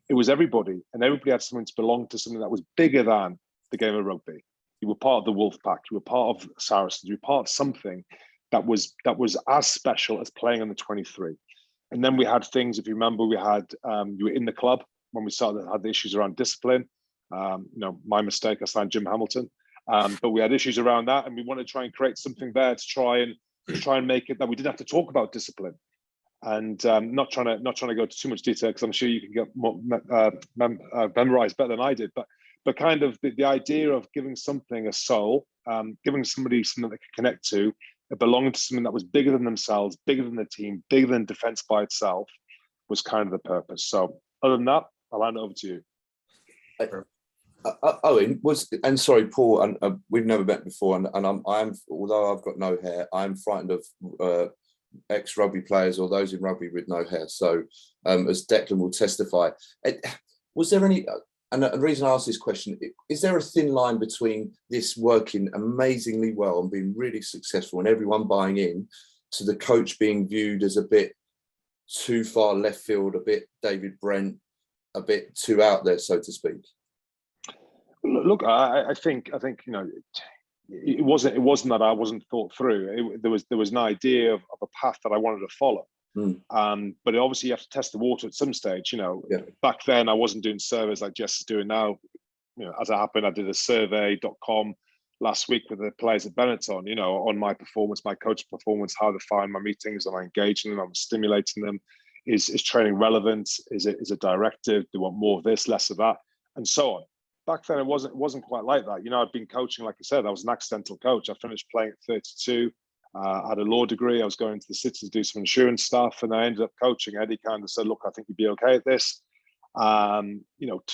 it was everybody, and everybody had something to belong to, something that was bigger than the game of rugby. You were part of the wolf pack, you were part of Saracens, you were part of something that was as special as playing on the 23. And then we had things, if you remember, we had you were in the club when we started, had the issues around discipline. My mistake, I signed Jim Hamilton. But we had issues around that, and we wanted to try and create something there to try and make it that we didn't have to talk about discipline. And not trying to go into too much detail, because I'm sure you can get more memorized better than I did. But kind of the idea of giving something a soul, giving somebody something they can connect to, belonging to something that was bigger than themselves, bigger than the team, bigger than defense by itself, was kind of the purpose. So other than that, I'll hand it over to you. Owen, sorry, Paul, and we've never met before, and I'm although I've got no hair, I'm frightened of ex-rugby players or those in rugby with no hair. So, as Declan will testify, was there any? And the reason I ask this question, is there a thin line between this working amazingly well and being really successful and everyone buying in, to the coach being viewed as a bit too far left field, a bit David Brent, a bit too out there, so to speak? Look, I think it wasn't that I wasn't thought through. There was an idea of a path that I wanted to follow. But obviously you have to test the water at some stage. Back then I wasn't doing surveys like Jess is doing now. As it happened, I did a survey.com last week with the players at Benetton, on my performance, my coach performance, how they find my meetings, am I engaging them, I'm stimulating them, is training relevant, is it directive, they want more of this, less of that, and so on. Back then it wasn't quite like that. I'd been coaching, like I said, I was an accidental coach. I finished playing at 32. I had a law degree. I was going to the city to do some insurance stuff, and I ended up coaching. Eddie kind of said, "Look, I think you'd be okay at this."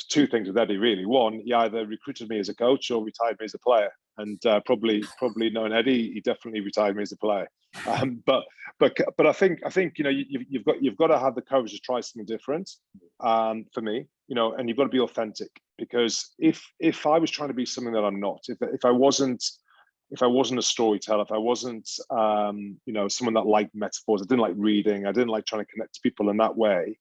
Two things with Eddie really. One, he either recruited me as a coach or retired me as a player. And probably knowing Eddie, he definitely retired me as a player. But I think you've got to have the courage to try something different. For me, and you've got to be authentic, because if I was trying to be something that I'm not, if I wasn't a storyteller, if I wasn't someone that liked metaphors, I didn't like reading, I didn't like trying to connect to people in that way,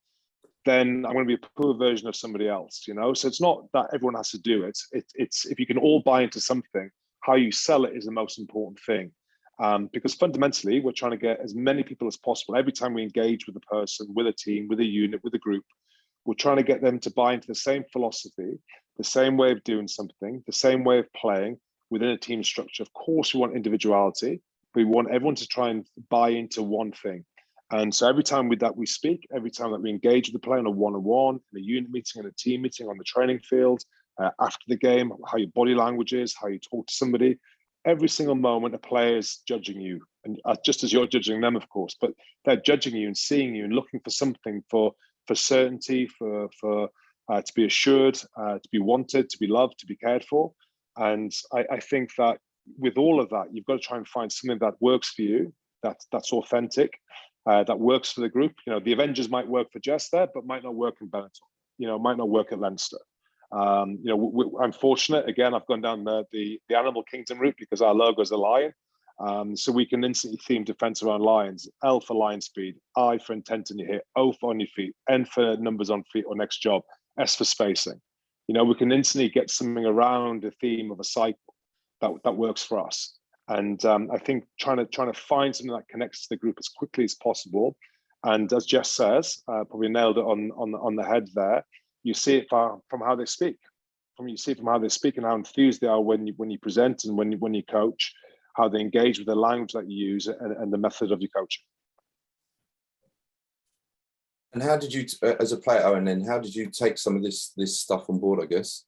then I'm going to be a poor version of somebody else. So it's not that everyone has to do it. It's if you can all buy into something, how you sell it is the most important thing. Because fundamentally, we're trying to get as many people as possible. Every time we engage with a person, with a team, with a unit, with a group, we're trying to get them to buy into the same philosophy, the same way of doing something, the same way of playing within a team structure. Of course, we want individuality, but we want everyone to try and buy into one thing. And so every time we speak, every time that we engage with the player on a one-on-one, in a unit meeting, in a team meeting, on the training field, after the game, how your body language is, how you talk to somebody, every single moment a player is judging you, and just as you're judging them, of course, but they're judging you and seeing you and looking for something, for certainty, for to be assured, to be wanted, to be loved, to be cared for. And I think that with all of that, you've got to try and find something that works for you, that's authentic, that works for the group. The Avengers might work for Jess there, but might not work in Benetton. Might not work at Leinster. I'm fortunate. Again, I've gone down the animal kingdom route because our logo is a lion. So we can instantly theme defense around lions. L for lion speed, I for intent on your hit, O for on your feet, N for numbers on feet or next job, S for spacing. We can instantly get something around the theme of a cycle that works for us. And I think trying to find something that connects to the group as quickly as possible. And as Jess says, probably nailed it on the head there. You see it from how they speak. You see it from how they speak and how enthused they are when you present and when you coach, how they engage with the language that you use and the method of your coaching. And how did you, as a player, Owen, then how did you take some of this stuff on board, I guess?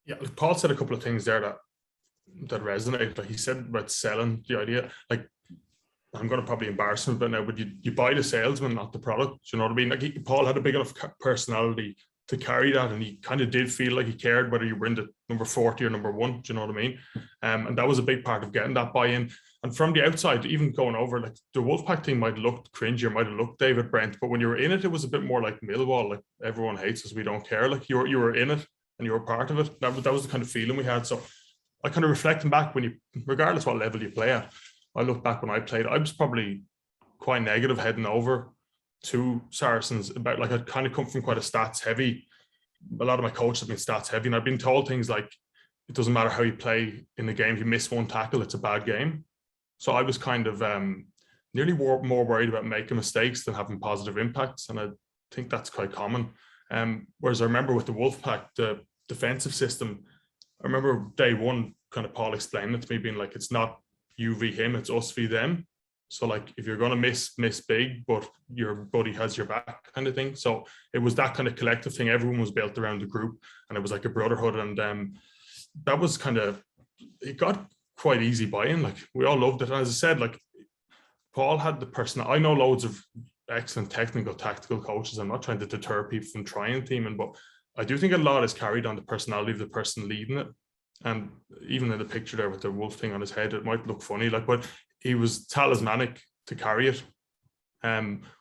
Yeah, Paul said a couple of things there that resonated. Like he said about selling, the idea, like, I'm going to probably embarrass him a bit now, but you buy the salesman, not the product. Do you know what I mean? Like Paul had a big enough personality to carry that, and he kind of did feel like he cared whether you were in the number 40 or number 1. Do you know what I mean? And that was a big part of getting that buy-in. And from the outside, even going over, like the Wolfpack team might have looked cringy, or might have looked David Brent, but when you were in it, it was a bit more like Millwall, like everyone hates us, we don't care. Like you were in it and you were part of it. That was the kind of feeling we had. So I kind of reflecting back, when you, regardless what level you play at, I look back when I played, I was probably quite negative heading over to Saracens about, like, I'd kind of come from quite a stats heavy. A lot of my coaches have been stats heavy, and I've been told things like, it doesn't matter how you play in the game, if you miss one tackle, it's a bad game. So I was kind of nearly more worried about making mistakes than having positive impacts. And I think that's quite common. Whereas I remember with the Wolfpack, the defensive system, I remember day one, kind of Paul explained it to me, being like, it's not you v him, it's us v them. So like, if you're going to miss big, but your buddy has your back, kind of thing. So it was that kind of collective thing. Everyone was built around the group, and it was like a brotherhood. And that was kind of, it got quite easy buy-in. Like we all loved it. And as I said, like Paul had the person. I know loads of excellent technical, tactical coaches. I'm not trying to deter people from trying teaming, but I do think a lot is carried on the personality of the person leading it. And even in the picture there with the wolf thing on his head, it might look funny, like, but he was talismanic to carry it.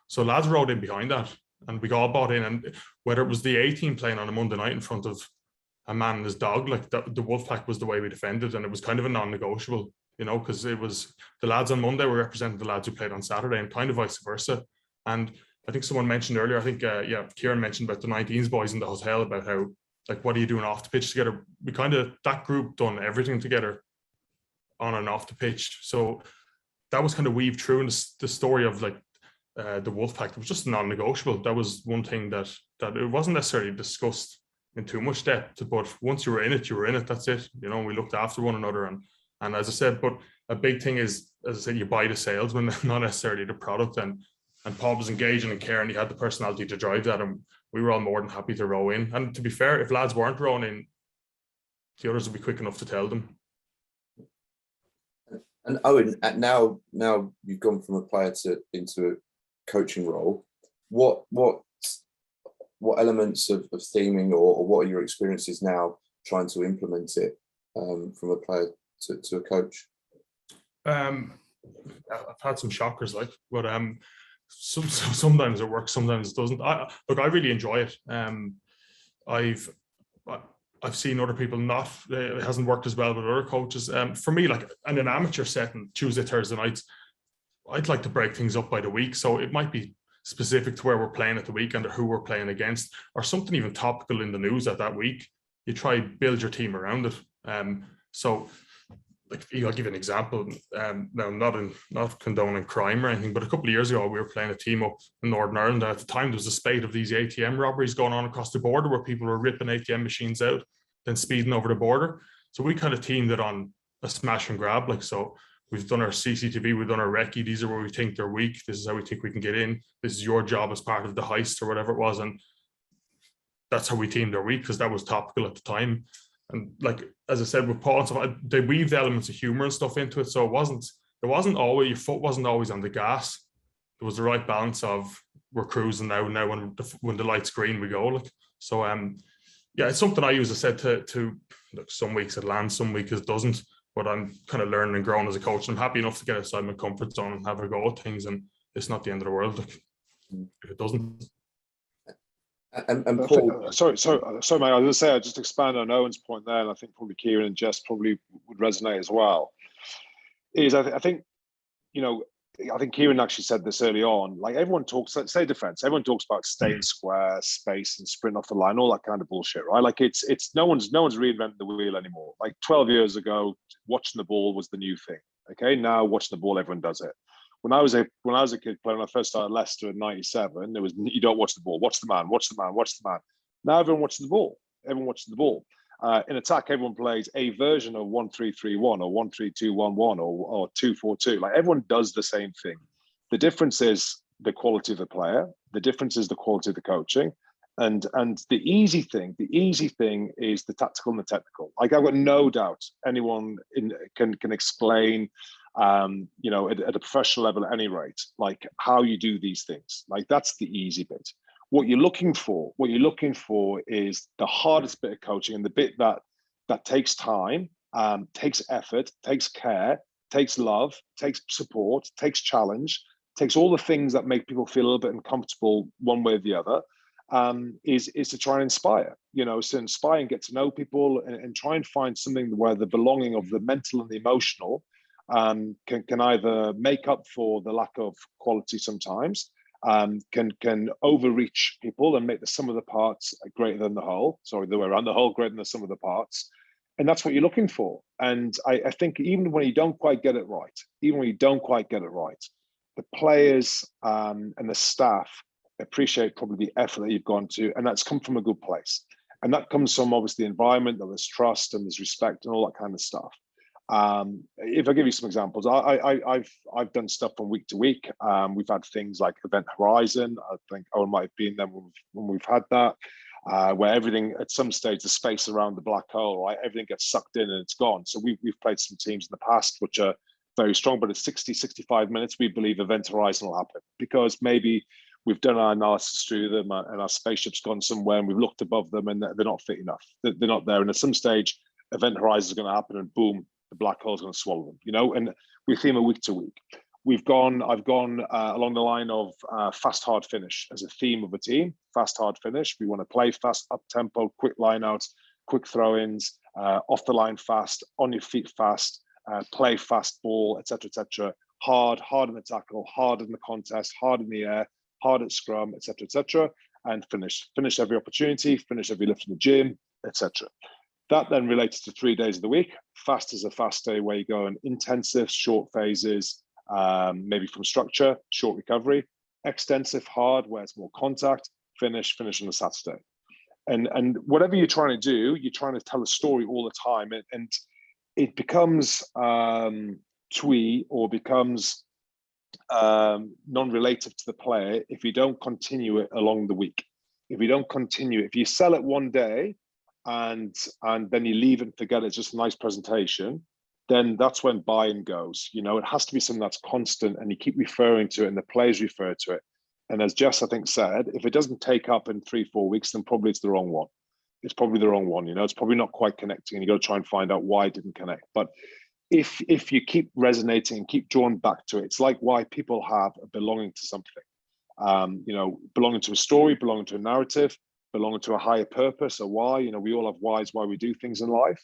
So lads rode in behind that, and we all bought in. And whether it was the A team playing on a Monday night in front of a man and his dog, like the Wolfpack was the way we defended, and it was kind of a non-negotiable, you know, because it was the lads on Monday were representing the lads who played on Saturday, and kind of vice versa. And I think someone mentioned earlier, I think Kieran mentioned about the 19s boys in the hotel, about how, like, what are you doing off the pitch together? We kind of, that group done everything together on and off the pitch. So that was kind of weaved through in the story of, like, the Wolfpack. It was just non-negotiable. That was one thing that it wasn't necessarily discussed in too much depth, but once you were in it, you were in it. That's it. You know, we looked after one another. And as I said, but a big thing is, as I said, you buy the salesman, not necessarily the product. And Paul was engaging and caring. He had the personality to drive that, and we were all more than happy to row in. And to be fair, if lads weren't rowing in, the others would be quick enough to tell them. And Owen, now you've gone from a player into a coaching role. What elements of theming or what are your experiences now trying to implement it from a player to a coach? I've had some shockers, like, but sometimes it works, sometimes it doesn't. I really enjoy it. I've seen other people not, it hasn't worked as well with other coaches. For me, like in an amateur setting, Tuesday, Thursday nights, I'd like to break things up by the week. So it might be specific to where we're playing at the weekend or who we're playing against, or something even topical in the news at that week. You try build your team around it. So, like, I'll give you an example. Now, not condoning crime or anything, but a couple of years ago, we were playing a team up in Northern Ireland. And at the time, there was a spate of these ATM robberies going on across the border, where people were ripping ATM machines out, then speeding over the border. So we kind of teamed it on a smash and grab. Like, so we've done our CCTV, we've done our recce. These are where we think they're weak. This is how we think we can get in. This is your job as part of the heist or whatever it was. And that's how we teamed our week, because that was topical at the time. And like, as I said, with Paul and stuff, they weaved elements of humor and stuff into it. So it wasn't always, your foot wasn't always on the gas. There was the right balance of, we're cruising now when the light's green, we go. Like, so yeah, it's something I use. I said to look, some weeks it lands, some weeks it doesn't, but I'm kind of learning and growing as a coach. I'm happy enough to get outside my comfort zone and have a go at things, and it's not the end of the world, like, if it doesn't. And Paul, sorry, mate. I was going to say, I just expand on Owen's point there, and I think probably Kieran and Jess probably would resonate as well. I think, you know, I think Kieran actually said this early on. Like, everyone talks, say defense, everyone talks about staying square, space, and sprint off the line, all that kind of bullshit, right? Like, it's no one's reinventing the wheel anymore. Like 12 years ago, watching the ball was the new thing. Okay, now watching the ball, everyone does it. When I was a kid playing, when I first started Leicester in '97, there was, you don't watch the ball, watch the man. Now everyone watches the ball. In attack, everyone plays a version of 1-3-3-1 or 1-3-2-1-1 or 2-4-2. Like, everyone does the same thing. The difference is the quality of the player. The difference is the quality of the coaching, And the easy thing is the tactical and the technical. Like, I've got no doubt anyone can explain, you know, at a professional level at any rate, like how you do these things. Like, that's the easy bit. What you're looking for is the hardest bit of coaching, and the bit that takes time, takes effort, takes care, takes love, takes support, takes challenge, takes all the things that make people feel a little bit uncomfortable one way or the other. Is to try and inspire, you know, so inspire and get to know people, and try and find something where the belonging of the mental and the emotional can either make up for the lack of quality sometimes, can overreach people and make the sum of the parts greater than the whole. Sorry, the way around, the whole greater than the sum of the parts. And that's what you're looking for. And I think even when you don't quite get it right, the players and the staff appreciate probably the effort that you've gone to, and that's come from a good place. And that comes from obviously the environment, that there's trust and there's respect and all that kind of stuff. If I give you some examples, I've done stuff from week to week. We've had things like Event Horizon. I think Owen might have been there when we've had that, where everything at some stage, the space around the black hole, right, everything gets sucked in and it's gone. So we've played some teams in the past which are very strong, but at 60, 65 minutes, we believe Event Horizon will happen, because maybe we've done our analysis through them and our spaceship's gone somewhere and we've looked above them and they're not fit enough. They're not there. And at some stage, Event Horizon is going to happen and boom, the black hole is going to swallow them, you know, and we theme it week to week. I've gone along the line of fast, hard finish as a theme of a team. Fast, hard finish. We want to play fast, up tempo, quick lineouts, quick throw-ins, off the line fast, on your feet fast, play fast ball, etc. Hard in the tackle, hard in the contest, hard in the air, hard at scrum, etc., and finish every opportunity, finish every lift in the gym, etc. That then relates to 3 days of the week. Fast is a fast day where you go in intensive, short phases, maybe from structure, short recovery. Extensive, hard, where it's more contact, finish on the Saturday. And whatever you're trying to do, you're trying to tell a story all the time, and it becomes twee or becomes non-relative to the player if you don't continue it along the week. If you sell it one day and then you leave it and forget it's just a nice presentation, then that's when buy-in goes. You know, it has to be something that's constant and you keep referring to it and the players refer to it. And as Jess, I think, said, if it doesn't take up in 3-4 weeks, then probably it's the wrong one. It's probably the wrong one, you know, it's probably not quite connecting and you got to try and find out why it didn't connect. But if you keep resonating and keep drawing back to it, it's like why people have a belonging to something, you know, belonging to a story, belonging to a narrative, belonging to a higher purpose, a why. You know, we all have whys why we do things in life.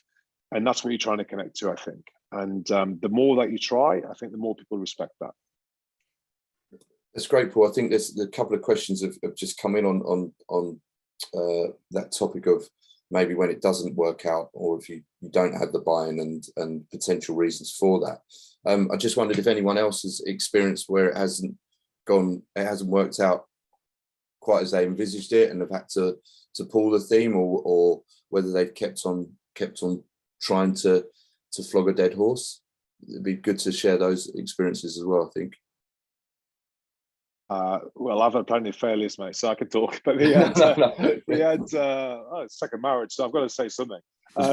And that's what you're trying to connect to, I think. And the more that you try, I think the more people respect that. That's great, Paul. I think there's a couple of questions have just come in on that topic of maybe when it doesn't work out, or if you don't have the buy-in and potential reasons for that. I just wondered if anyone else has experienced where it hasn't worked out quite as they envisaged it and have had to pull the theme, or whether they've kept on trying to flog a dead horse. It'd be good to share those experiences as well, I think. Well, I've had plenty of failures, mate, so I could talk. But we had second marriage, so I've got to say something. I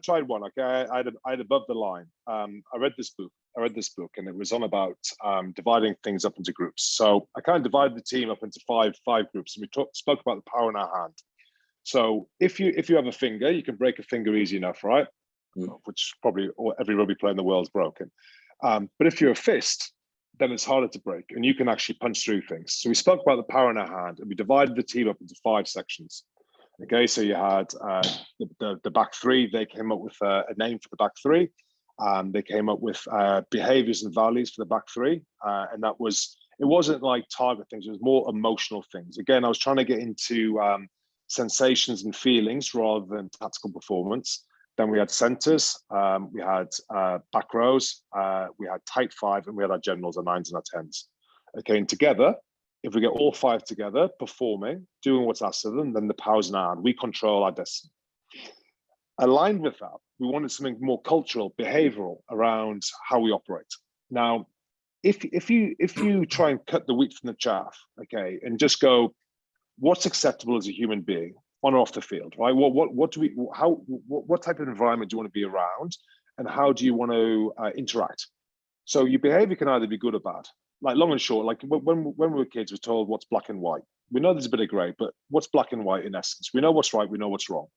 tried one. Okay, I had Above the Line. I read this book, and it was on about dividing things up into groups. So I kind of divided the team up into five groups, and we spoke about the power in our hand. So if you have a finger, you can break a finger easy enough, right? Which probably every rugby player in the world is broken. But if you're a fist, then it's harder to break, and you can actually punch through things. So we spoke about the power in our hand, and we divided the team up into 5 sections. Okay, so you had the back three. They came up with a name for the back three. They came up with behaviors and values for the back three, and it wasn't like target things. It was more emotional things. Again, I was trying to get into sensations and feelings rather than tactical performance. Then we had centres, we had back rows, we had tight 5, and we had our generals, our 9s and our 10s. Okay, and together, if we get all 5 together, performing, doing what's asked of them, then the power's in our hand. We control our destiny. Aligned with that, we wanted something more cultural, behavioural around how we operate. Now, if you try and cut the wheat from the chaff, okay, and just go, what's acceptable as a human being on or off the field, right? What type of environment do you want to be around, and how do you want to interact? So your behavior can either be good or bad. Like long and short, like when we were kids, we're told what's black and white. We know there's a bit of grey, but what's black and white in essence? We know what's right, we know what's wrong.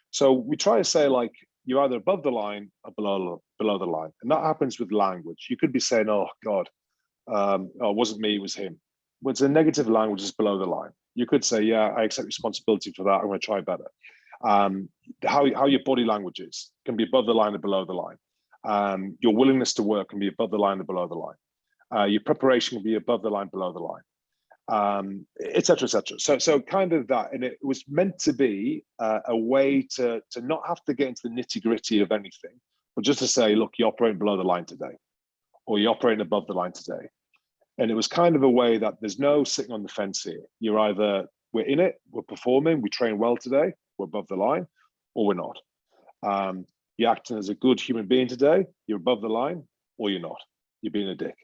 So we try to say, like, you're either above the line or below the line. And that happens with language. You could be saying, oh God, oh, it wasn't me, it was him. Well, it's a negative language, is below the line. You could say, yeah, I accept responsibility for that, I'm going to try better. How your body language is can be above the line or below the line. Your willingness to work can be above the line or below the line. Your preparation can be above the line, below the line, et cetera, et cetera. So kind of that, and it was meant to be a way to not have to get into the nitty gritty of anything, but just to say, look, you're operating below the line today, or you're operating above the line today. And it was kind of a way that there's no sitting on the fence here. You're either, we're in it, we're performing, we train well today, we're above the line, or we're not. You're acting as a good human being today, you're above the line, or you're not. You're being a dick.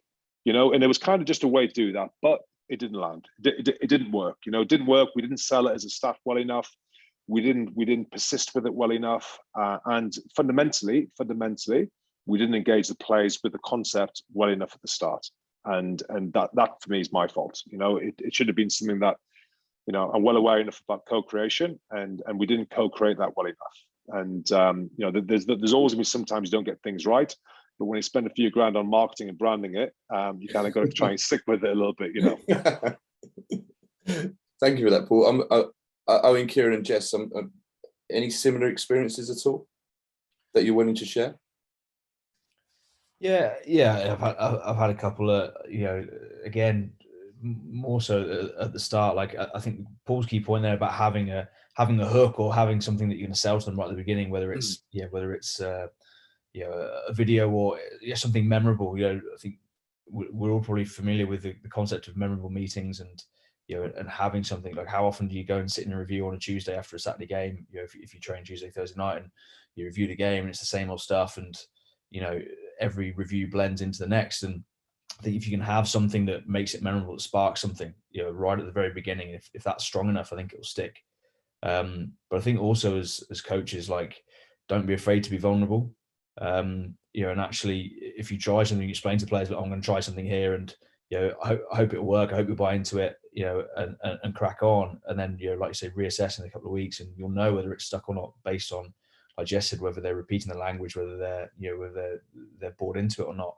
You know, and it was kind of just a way to do that, but it didn't land. It didn't work. You know, it didn't work. We didn't sell it as a staff well enough. We didn't persist with it well enough. And fundamentally, we didn't engage the players with the concept well enough at the start. And that for me is my fault. You know, it should have been something that, you know, I'm well aware enough about co-creation, and we didn't co-create that well enough. And you know, there's always gonna be sometimes you don't get things right. But when you spend a few grand on marketing and branding it, you kind of got to try and stick with it a little bit, you know. Thank you for that, Paul. Eoin, Kieran, and Jess, any similar experiences at all that you're willing to share? Yeah, I've had a couple of, you know, again, more so at the start. Like I think Paul's key point there about having a hook, or having something that you're going to sell to them right at the beginning, whether it's you know, a video or something memorable. You know, I think we're all probably familiar with the concept of memorable meetings, and you know, and having something like, how often do you go and sit in a review on a Tuesday after a Saturday game? You know, if you train Tuesday, Thursday night, and you review the game, and it's the same old stuff, and you know, every review blends into the next. And I think if you can have something that makes it memorable, that sparks something, you know, right at the very beginning, if that's strong enough, I think it will stick. But I think also as coaches, like, don't be afraid to be vulnerable. You know, and actually, if you try something, you explain to players, "Look, I'm going to try something here, and you know, I hope it'll work. I hope you buy into it, you know, and crack on." And then, you know, like you say, reassess in a couple of weeks, and you'll know whether it's stuck or not based on, like Jess said, whether they're repeating the language, whether they're, you know, whether they're bought into it or not.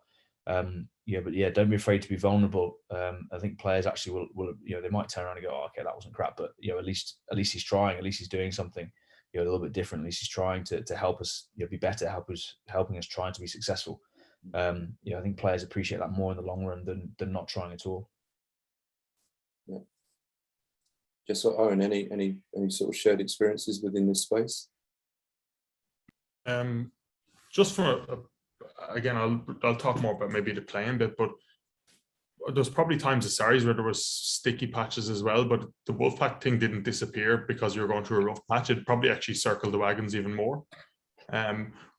Yeah, but yeah, don't be afraid to be vulnerable. I think players actually will, you know, they might turn around and go, "Oh, okay, that wasn't crap," but you know, at least he's trying, at least he's doing something, you know, a little bit different. At least he's trying to help us, you know, be better, helping us trying to be successful. You know, I think players appreciate that more in the long run than not trying at all. Yeah. Just Eoin, any sort of shared experiences within this space? Just for again, I'll talk more about maybe the playing bit, but there's probably times of series where there was sticky patches as well, but the Wolfpack thing didn't disappear because you're going through a rough patch. It probably actually circled the wagons even more.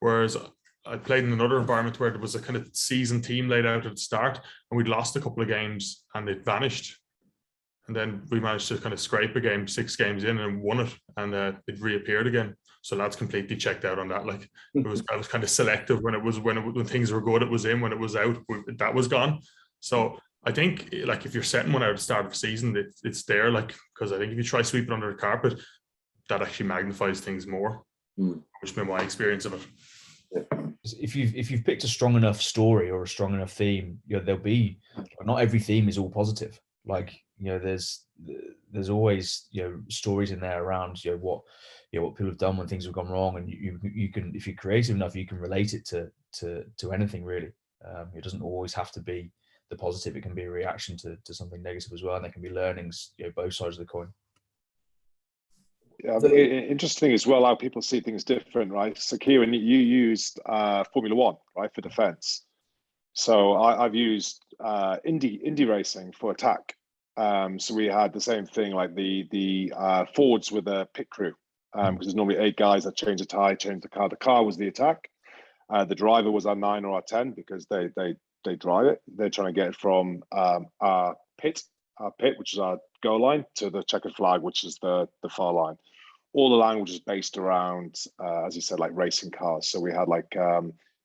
Whereas I played in another environment where there was a kind of seasoned team laid out at the start, and we'd lost a couple of games and it vanished. And then we managed to kind of scrape a game 6 games in and won it, and it reappeared again. So that's completely checked out on that. Like I was kind of selective when things were good, it was in. When it was out, that was gone. So I think, like, if you're setting one out at the start of the season, it's there. Like, because I think if you try sweeping under the carpet, that actually magnifies things more. Which has been my experience of it. If you've picked a strong enough story or a strong enough theme, you know, there'll be, not every theme is all positive. Like, you know, there's always, you know, stories in there around, you know, what people have done when things have gone wrong, and you can, if you're creative enough, you can relate it to anything really. It doesn't always have to be the positive. It can be a reaction to something negative as well, and there can be learnings, you know, both sides of the coin. Yeah, interesting as well how people see things different, right? So Kieran, you used Formula One, right, for defense. So I've used Indy racing for attack. So we had the same thing, like the forwards with a pit crew, because there's normally 8 guys that change the tire, change the car. The car was the attack. The driver was our 9 or our 10 because they they drive it. They're trying to get it from our pit, which is our goal line, to the checkered flag, which is the far line. All the language is based around, as you said, like racing cars. So we had like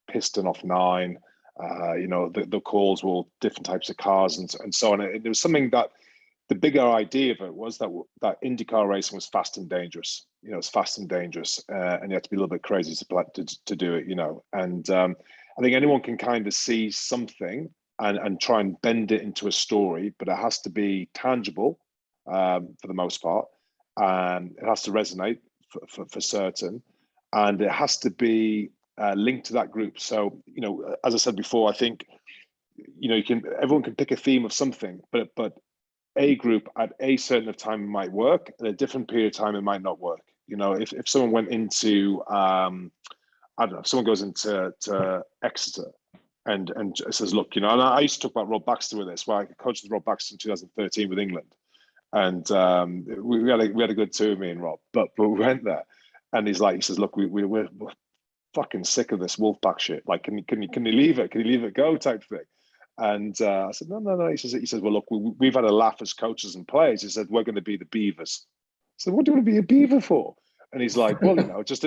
piston off 9. The calls were all different types of cars and so on. There was something that the bigger idea of it was that IndyCar racing was fast and dangerous. It's fast and dangerous, and you have to be a little bit crazy to do it. And I think anyone can kind of see something and try and bend it into a story, but it has to be tangible for the most part, and it has to resonate for certain, and it has to be linked to that group. So, as I said before, I think everyone can pick a theme of something, but a group at a certain time might work, at a different period of time it might not work. If someone went into I don't know, if someone goes into Exeter and says, look, and I used to talk about Rob Baxter with this, where I coached with Rob Baxter in 2013 with England, and we had a good tour, me and Rob, but we went there, and he says, look, we're fucking sick of this Wolfpack shit. Like, can you leave it? Can you leave it go, type thing? And I said, no. He says, well, look, we've had a laugh as coaches and players. He said, we're going to be the Beavers. I said, what do you want to be a Beaver for? And he's like, well, it's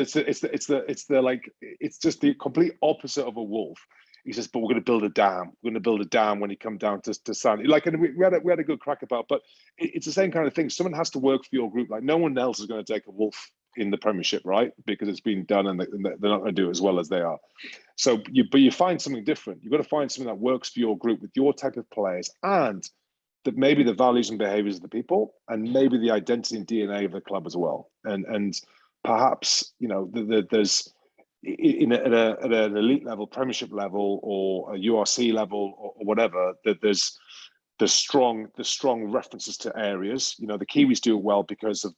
just the complete opposite of a wolf. He says, but we're going to build a dam. We're going to build a dam when you come down to Sandy. Like, and we had a good crack about, but it's the same kind of thing. Someone has to work for your group. Like, no one else is going to take a wolf in the Premiership, right? Because it's been done, and they're not going to do it as well as they are. So, you find something different. You've got to find something that works for your group with your type of players, and that maybe the values and behaviors of the people, and maybe the identity and DNA of the club as well. And perhaps there's at an elite level, Premiership level, or a URC level, or whatever, that there's the strong references to areas. The Kiwis do it well because of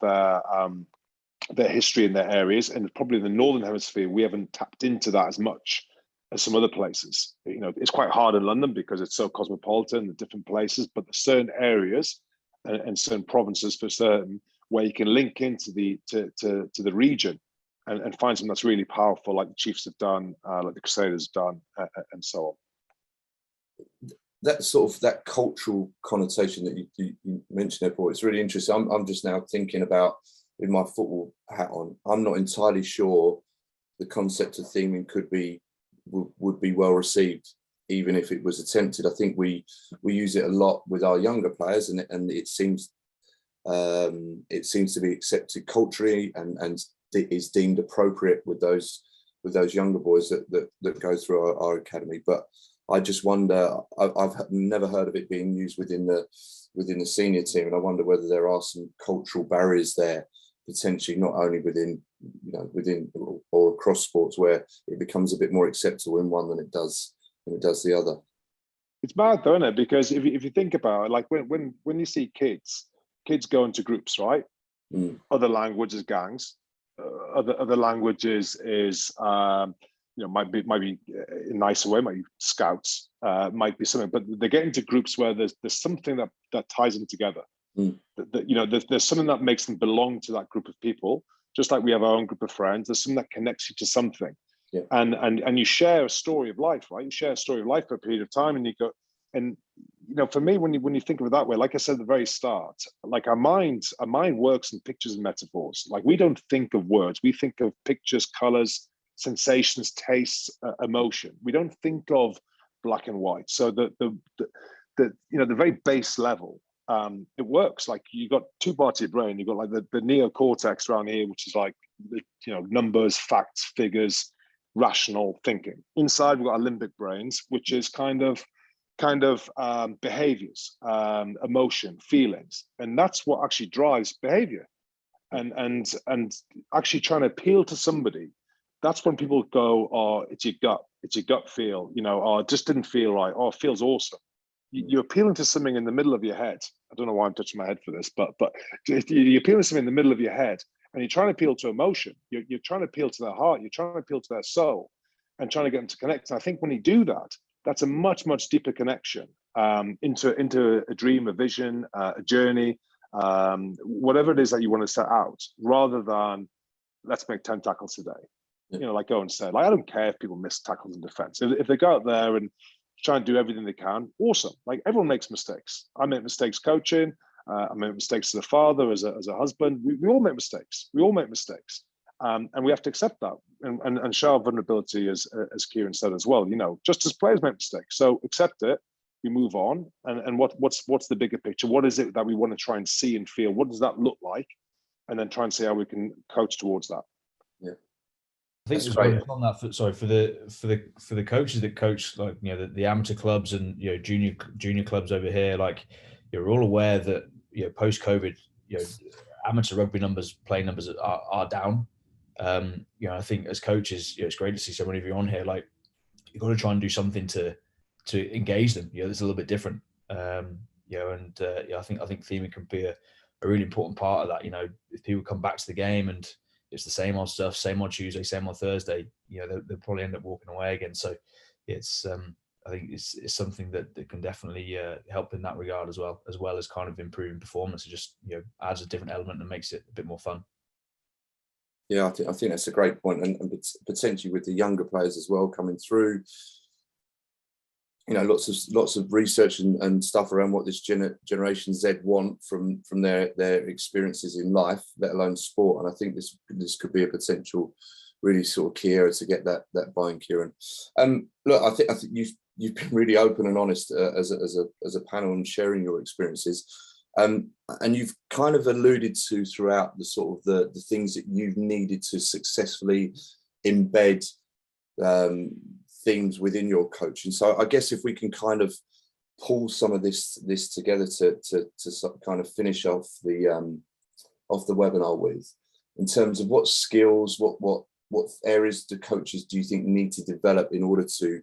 their history in their areas, and probably in the Northern Hemisphere we haven't tapped into that as much as some other places. It's quite hard in London because it's so cosmopolitan, the different places, but there's certain areas and certain provinces for certain where you can link into the region and find something that's really powerful, like the Chiefs have done, like the Crusaders have done, and so on. That sort of that cultural connotation that you mentioned there, Paul, it's really interesting. I'm just now thinking about, with my football hat on, I'm not entirely sure the concept of theming would be well received, even if it was attempted. I think we use it a lot with our younger players, and it seems to be accepted culturally and it is deemed appropriate with those younger boys that go through our academy. But I just wonder, I've never heard of it being used within the senior team, and I wonder whether there are some cultural barriers there, potentially, not only within or across sports, where it becomes a bit more acceptable in one than it does the other. It's mad, though, isn't it? Because if you think about it, like when you see kids go into groups, right? Other languages, gangs. Other languages is might be a nicer way, might be scouts, might be something, but they get into groups where there's something that ties them together. There's something that makes them belong to that group of people, just like we have our own group of friends. There's something that connects you to something, and you share a story of life, right? You share a story of life for a period of time, and you go, and for me, when you think of it that way, like I said at the very start, like our mind works in pictures and metaphors. Like, we don't think of words, we think of pictures, colors, sensations, tastes, emotion. We don't think of black and white. So the very base level, it works. Like, you got two parts of your brain. You've got like the neocortex around here, which is like numbers, facts, figures, rational thinking. Inside, we've got our limbic brains, which is kind of behaviors, emotion, feelings, and that's what actually drives behavior. And actually trying to appeal to somebody, that's when people go, oh, it's your gut feel, oh, it just didn't feel right, oh, it feels awesome. You're appealing to something in the middle of your head. I don't know why I'm touching my head for this, but you're appealing to something in the middle of your head, and you're trying to appeal to emotion. You're trying to appeal to their heart. You're trying to appeal to their soul, and trying to get them to connect. And I think when you do that, that's a much, much deeper connection into a dream, a vision, a journey, whatever it is that you want to set out, rather than let's make 10 tackles today. Like Owen said, like, I don't care if people miss tackles in defense. If they go out there and try and do everything they can. Awesome. Like, everyone makes mistakes. I make mistakes coaching. I make mistakes as a father, as a husband. We all make mistakes. We all make mistakes. And we have to accept that and show our vulnerability, as Kieran said as well. You know, just as players make mistakes. So accept it. We move on. And what's the bigger picture? What is it that we want to try and see and feel? What does that look like? And then try and see how we can coach towards that. Yeah. I think it's right on that. For the coaches that coach, like, you know, the amateur clubs and, you know, junior clubs over here, like, you're all aware that, you know, post COVID, you know, amateur rugby playing numbers are down. You know, I think as coaches, you know, it's great to see so many of you on here. Like, you've got to try and do something to engage them. You know, it's a little bit different. You know, and yeah, I think theming can be a really important part of that. You know, if people come back to the game and it's the same old stuff, same on Tuesday, same on Thursday, you know, they'll probably end up walking away again. So it's, I think it's something that can definitely help in that regard as well as kind of improving performance. It just, you know, adds a different element and makes it a bit more fun. Yeah, I think that's a great point, and potentially with the younger players as well coming through. You know, lots of research and stuff around what this Generation Z want from their experiences in life, let alone sport. And I think this could be a potential really sort of key area to get that buy-in, Kieran. Look, I think you've been really open and honest as a panel and sharing your experiences. And you've kind of alluded to throughout the sort of the things that you've needed to successfully embed themes within your coaching. So I guess if we can kind of pull some of this together to kind of finish off the webinar with, in terms of what skills, what areas do coaches do you think need to develop in order to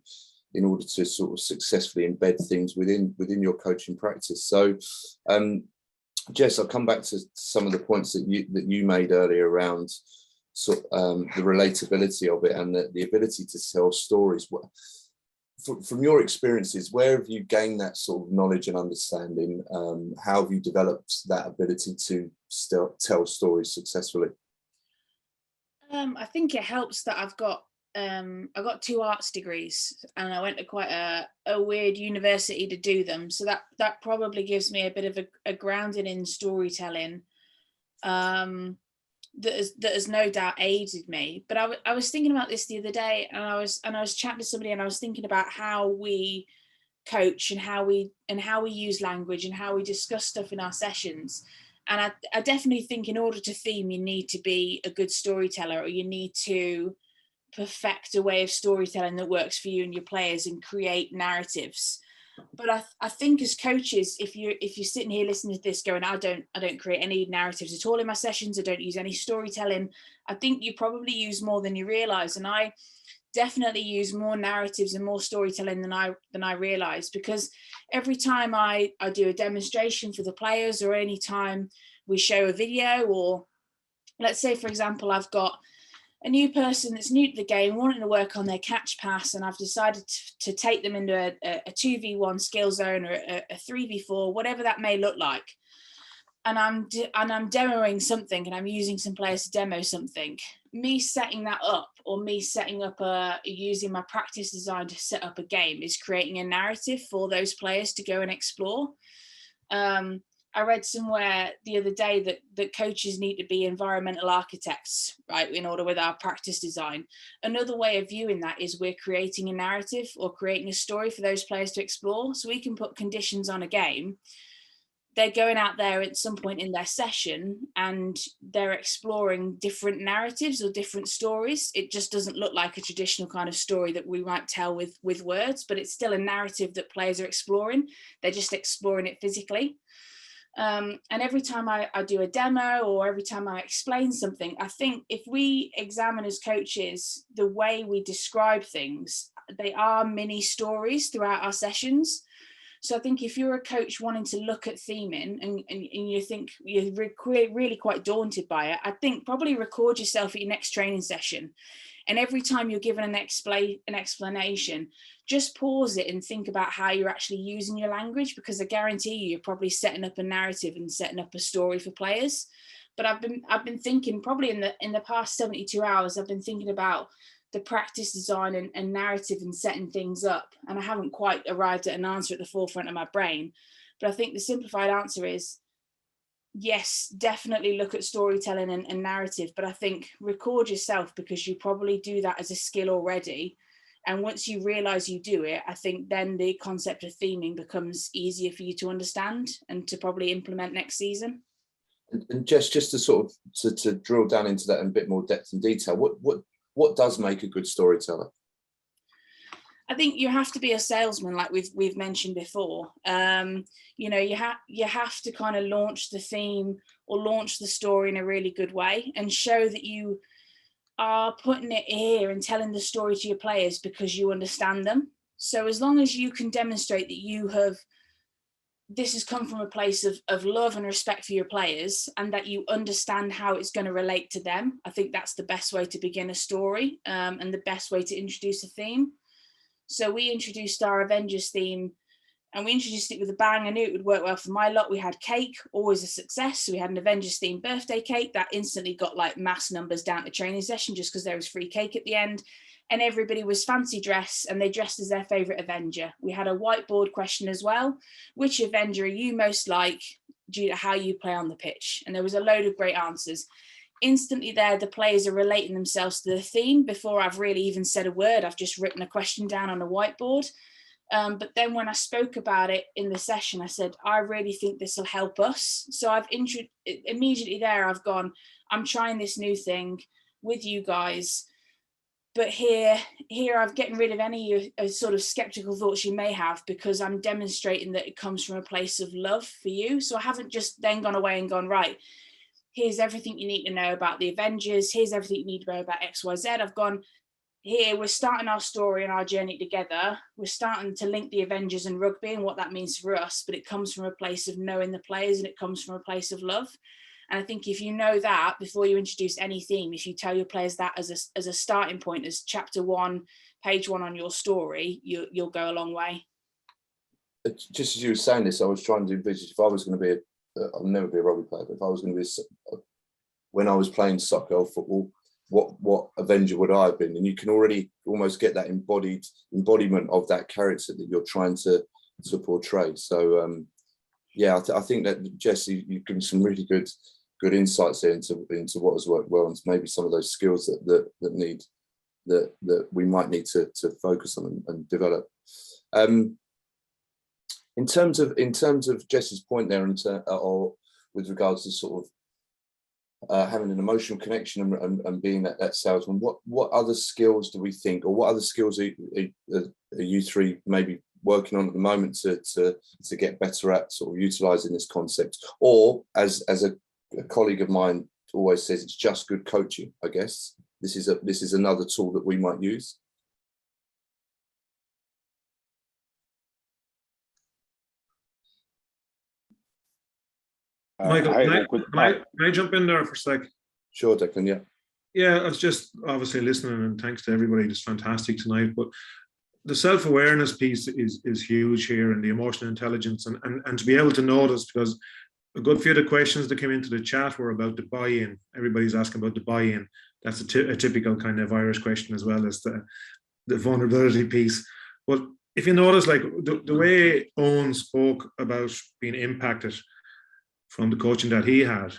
sort of successfully embed things within your coaching practice? So Jess, I'll come back to some of the points that you made earlier around the relatability of it and the ability to tell stories. From your experiences, where have you gained that sort of knowledge and understanding? How have you developed that ability to still tell stories successfully? I think it helps that I've got 2 arts degrees, and I went to quite a weird university to do them. So that probably gives me a bit of a grounding in storytelling. That has no doubt aided me. But I was thinking about this the other day, and I was chatting to somebody, and I was thinking about how we coach and how we use language and how we discuss stuff in our sessions. And I definitely think in order to theme, you need to be a good storyteller, or you need to perfect a way of storytelling that works for you and your players and create narratives. But I think as coaches, if you're sitting here listening to this going, I don't create any narratives at all in my sessions, I don't use any storytelling, I think you probably use more than you realize. And I definitely use more narratives and more storytelling than I realize, because every time I do a demonstration for the players, or any time we show a video, or let's say, for example, I've got a new person that's new to the game wanting to work on their catch pass, and I've decided to take them into a 2v1 skill zone, or a 3v4, whatever that may look like. And I'm demoing something, and I'm using some players to demo something. Me setting that up, or me setting up using my practice design to set up a game, is creating a narrative for those players to go and explore. I read somewhere the other day that coaches need to be environmental architects, right, in order with our practice design. Another way of viewing that is we're creating a narrative or creating a story for those players to explore. So we can put conditions on a game. They're going out there at some point in their session and they're exploring different narratives or different stories. It just doesn't look like a traditional kind of story that we might tell with words, but it's still a narrative that players are exploring. They're just exploring it physically. And every time I do a demo, or every time I explain something, I think if we examine as coaches the way we describe things, they are mini stories throughout our sessions. So I think if you're a coach wanting to look at theming and you think you're really quite daunted by it, I think probably record yourself at your next training session. And every time you're given an explanation, just pause it and think about how you're actually using your language, because I guarantee you're probably setting up a narrative and setting up a story for players. But I've been thinking, probably in the past 72 hours, I've been thinking about the practice design and narrative and setting things up. And I haven't quite arrived at an answer at the forefront of my brain, but I think the simplified answer is yes, definitely look at storytelling and narrative, but I think record yourself, because you probably do that as a skill already. And once you realize you do it, I think then the concept of theming becomes easier for you to understand and to probably implement next season. And just to sort of to drill down into that in a bit more depth and detail, what does make a good storyteller? I think you have to be a salesman, like we've mentioned before. You know, you have to kind of launch the theme or launch the story in a really good way and show that you are putting it here and telling the story to your players because you understand them. So as long as you can demonstrate that this has come from a place of love and respect for your players, and that you understand how it's going to relate to them, I think that's the best way to begin a story, and the best way to introduce a theme. So we introduced our Avengers theme, and we introduced it with a bang. I knew it would work well for my lot. We had cake, always a success. So we had an Avengers themed birthday cake that instantly got like mass numbers down to training session just because there was free cake at the end. And everybody was fancy dress, and they dressed as their favorite Avenger. We had a whiteboard question as well. Which Avenger are you most like due to how you play on the pitch? And there was a load of great answers. Instantly there, the players are relating themselves to the theme before I've really even said a word. I've just written a question down on a whiteboard. But then when I spoke about it in the session, I said, I really think this will help us. So I've immediately there, I've gone, I'm trying this new thing with you guys. But here I'm getting rid of any sort of skeptical thoughts you may have, because I'm demonstrating that it comes from a place of love for you. So I haven't just then gone away and gone, right, here's everything you need to know about the Avengers. Here's everything you need to know about XYZ. I've gone, here, we're starting our story and our journey together. We're starting to link the Avengers and rugby and what that means for us, but it comes from a place of knowing the players, and it comes from a place of love. And I think if you know that before you introduce any theme, if you tell your players that as a starting point, as chapter 1, page 1 on your story, you'll go a long way. Just as you were saying this, I was trying to envisage if I was going to be I'll never be a rugby player, but if I was going to be, when I was playing soccer or football, what Avenger would I have been? And you can already almost get that embodiment of that character that you're trying to portray. So yeah, I think that Jess, you've given some really good insights there into what has worked well, and maybe some of those skills that we might need to focus on and develop. In terms of Jess's point there, or with regards to sort of having an emotional connection and being that salesman, what other skills do we think, or what other skills are you three maybe working on at the moment to get better at sort of utilising this concept? Or as a colleague of mine always says, it's just good coaching. I guess this is another tool that we might use. Michael, can I jump in there for a sec? Sure, Declan, yeah. Yeah, I was just obviously listening, and thanks to everybody. It's fantastic tonight. But the self-awareness piece is huge here, and the emotional intelligence, and to be able to notice, because a good few of the questions that came into the chat were about the buy-in. Everybody's asking about the buy-in. That's a typical kind of Irish question, as well as the vulnerability piece. But if you notice, like the way Eoin spoke about being impacted from the coaching that he had,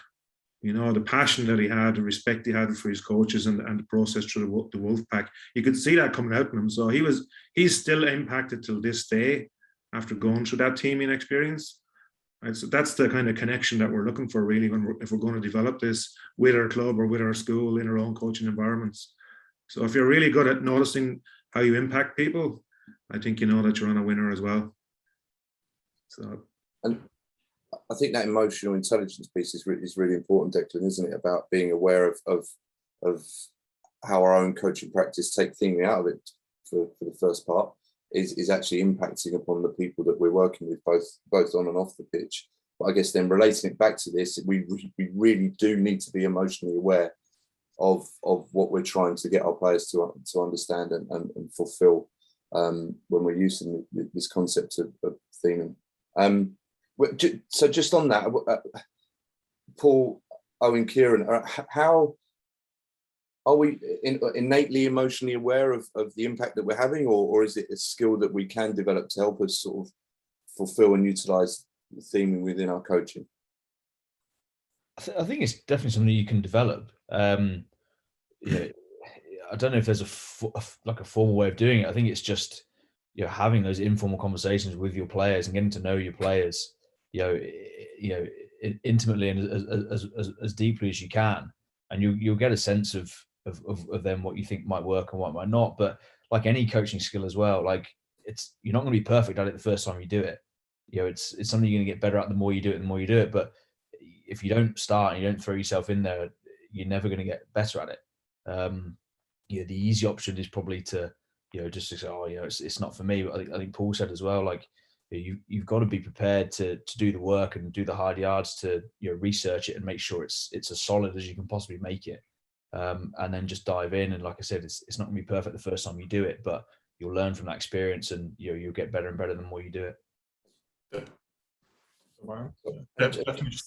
you know, the passion that he had, the respect he had for his coaches, and the process through the wolf pack, you could see that coming out in him. So he's still impacted till this day after going through that teaming experience. Right? So that's the kind of connection that we're looking for, really, if we're going to develop this with our club or with our school in our own coaching environments. So if you're really good at noticing how you impact people, I think you know that you're on a winner as well. So, and I think that emotional intelligence piece is really important, Declan, isn't it? About being aware of how our own coaching practice, take theming out of it for the first part, is actually impacting upon the people that we're working with, both on and off the pitch. But I guess then relating it back to this, we really do need to be emotionally aware of what we're trying to get our players to understand and fulfill when we're using this concept of theming. So just on that, Paul, Owen, Kieran, how Are we innately emotionally aware of the impact that we're having, or is it a skill that we can develop to help us sort of fulfill and utilize the theming within our coaching? I think it's definitely something you can develop. Yeah, I don't know if there's a formal way of doing it. I think it's just, you know, having those informal conversations with your players and getting to know your players, intimately and as deeply as you can, and you'll get a sense of them, what you think might work and what might not. But like any coaching skill as well, like you're not going to be perfect at it the first time you do it. You know, it's something you're going to get better at the more you do it, the more you do it. But if you don't start and you don't throw yourself in there, you're never going to get better at it. The easy option is probably to, just to say, oh, it's not for me. But I think Paul said as well, like, you've got to be prepared to do the work and do the hard yards to research it and make sure it's as solid as you can possibly make it, and then just dive in. And like I said, it's not going to be perfect the first time you do it, but you'll learn from that experience, and you'll get better and better the more you do it. Yeah. Wow. Definitely just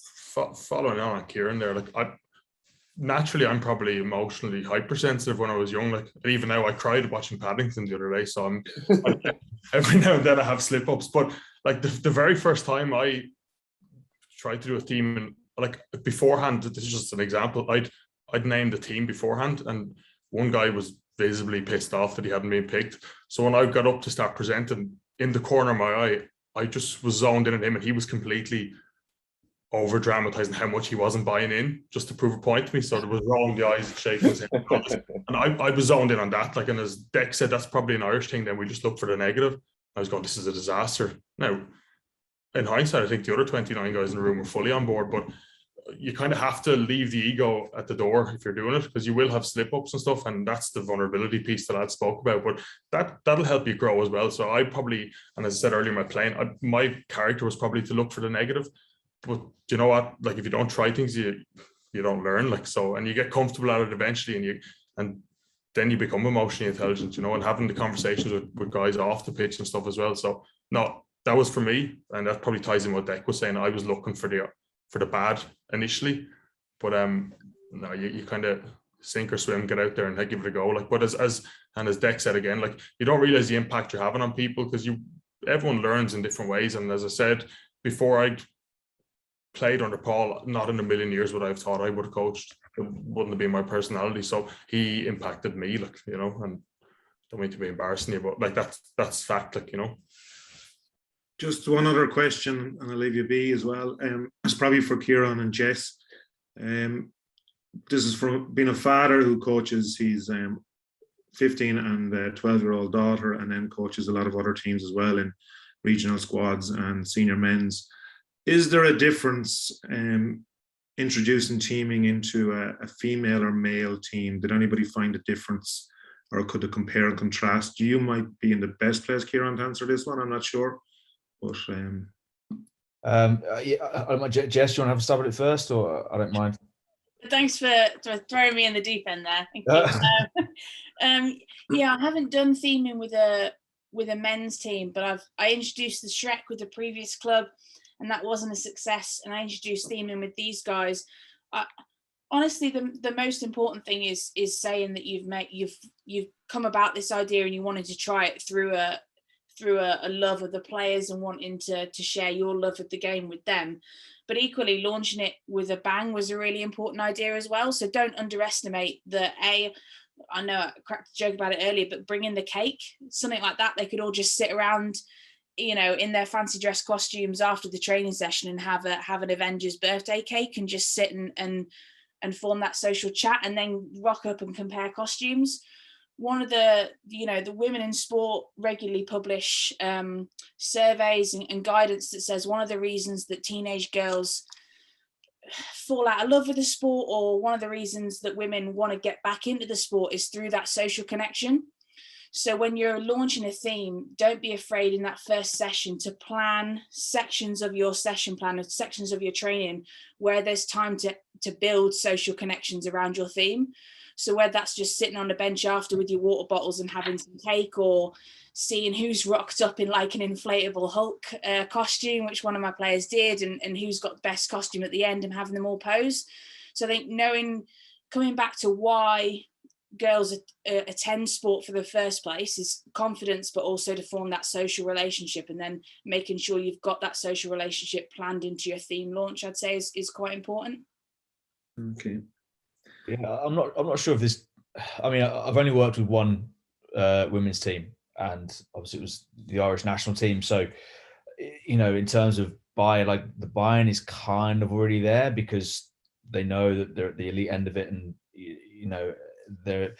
following on Kieran there. Like, I'm probably emotionally hypersensitive when I was young. Like, even now, I cried watching Paddington the other day. So every now and then I have slip ups. But like the very first time I tried to do a team, and like beforehand, this is just an example. I'd named the team beforehand, and one guy was visibly pissed off that he hadn't been picked. So when I got up to start presenting, in the corner of my eye, I just was zoned in on him, and he was completely over dramatizing how much he wasn't buying in just to prove a point to me. So there was rolling the eyes, shaking his head, and I was zoned in on that. Like, and as Deck said, that's probably an Irish thing. Then we just look for the negative. I was going, this is a disaster. Now, in hindsight, I think the other 29 guys in the room were fully on board, but you kind of have to leave the ego at the door if you're doing it, because you will have slip ups and stuff, and that's the vulnerability piece that I spoke about. But that'll help you grow as well. So I probably, and as I said earlier, my character was probably to look for the negative. But you know what? Like, if you don't try things, you don't learn. Like, so, and you get comfortable at it eventually, and then you become emotionally intelligent, and having the conversations with guys off the pitch and stuff as well. So no, that was for me, and that probably ties in what Deck was saying. I was looking for the bad initially, but no, you kind of sink or swim, get out there and give it a go. Like, but as Deck said again, like, you don't realize the impact you're having on people, because everyone learns in different ways. And as I said before, I played under Paul, not in a million years would I have thought I would have coached. It wouldn't have been my personality. So he impacted me, like, and don't mean to be embarrassing you, but like that's fact, like, Just one other question, and I'll leave you be as well. It's probably for Kieran and Jess. This is from being a father who coaches his 15 and 12-year-old daughter, and then coaches a lot of other teams as well in regional squads and senior men's. Is there a difference introducing teaming into a female or male team? Did anybody find a difference, or could they compare and contrast? You might be in the best place, Kieran, to answer this one. I'm not sure. But Jess, do you want to have a stab at it first, or I don't mind? Thanks for throwing me in the deep end there. Thank you. I haven't done theming with a men's team, but I introduced the Shrek with the previous club, and that wasn't a success. And I introduced theming with these guys. Honestly, the most important thing is saying that you've come about this idea and you wanted to try it through a love of the players and wanting to share your love of the game with them. But equally, launching it with a bang was a really important idea as well. So don't underestimate I know I cracked a joke about it earlier, but bring in the cake, something like that. They could all just sit around, in their fancy dress costumes after the training session and have an Avengers birthday cake and just sit and form that social chat, and then rock up and compare costumes. One of the women in sport regularly publish surveys and guidance that says one of the reasons that teenage girls fall out of love with the sport, or one of the reasons that women want to get back into the sport, is through that social connection. So when you're launching a theme, don't be afraid in that first session to plan sections of your session plan, or sections of your training, where there's time to build social connections around your theme. So whether that's just sitting on the bench after with your water bottles and having some cake, or seeing who's rocked up in like an inflatable Hulk costume, which one of my players did, and who's got the best costume at the end, and having them all pose. So I think coming back to why girls attend sport for the first place is confidence, but also to form that social relationship, and then making sure you've got that social relationship planned into your theme launch, I'd say is quite important. Okay. Yeah, I'm not sure if this. I mean, I've only worked with one women's team, and obviously it was the Irish national team. So, you know, in terms of the buy-in is kind of already there, because they know that they're at the elite end of it, and you know, they're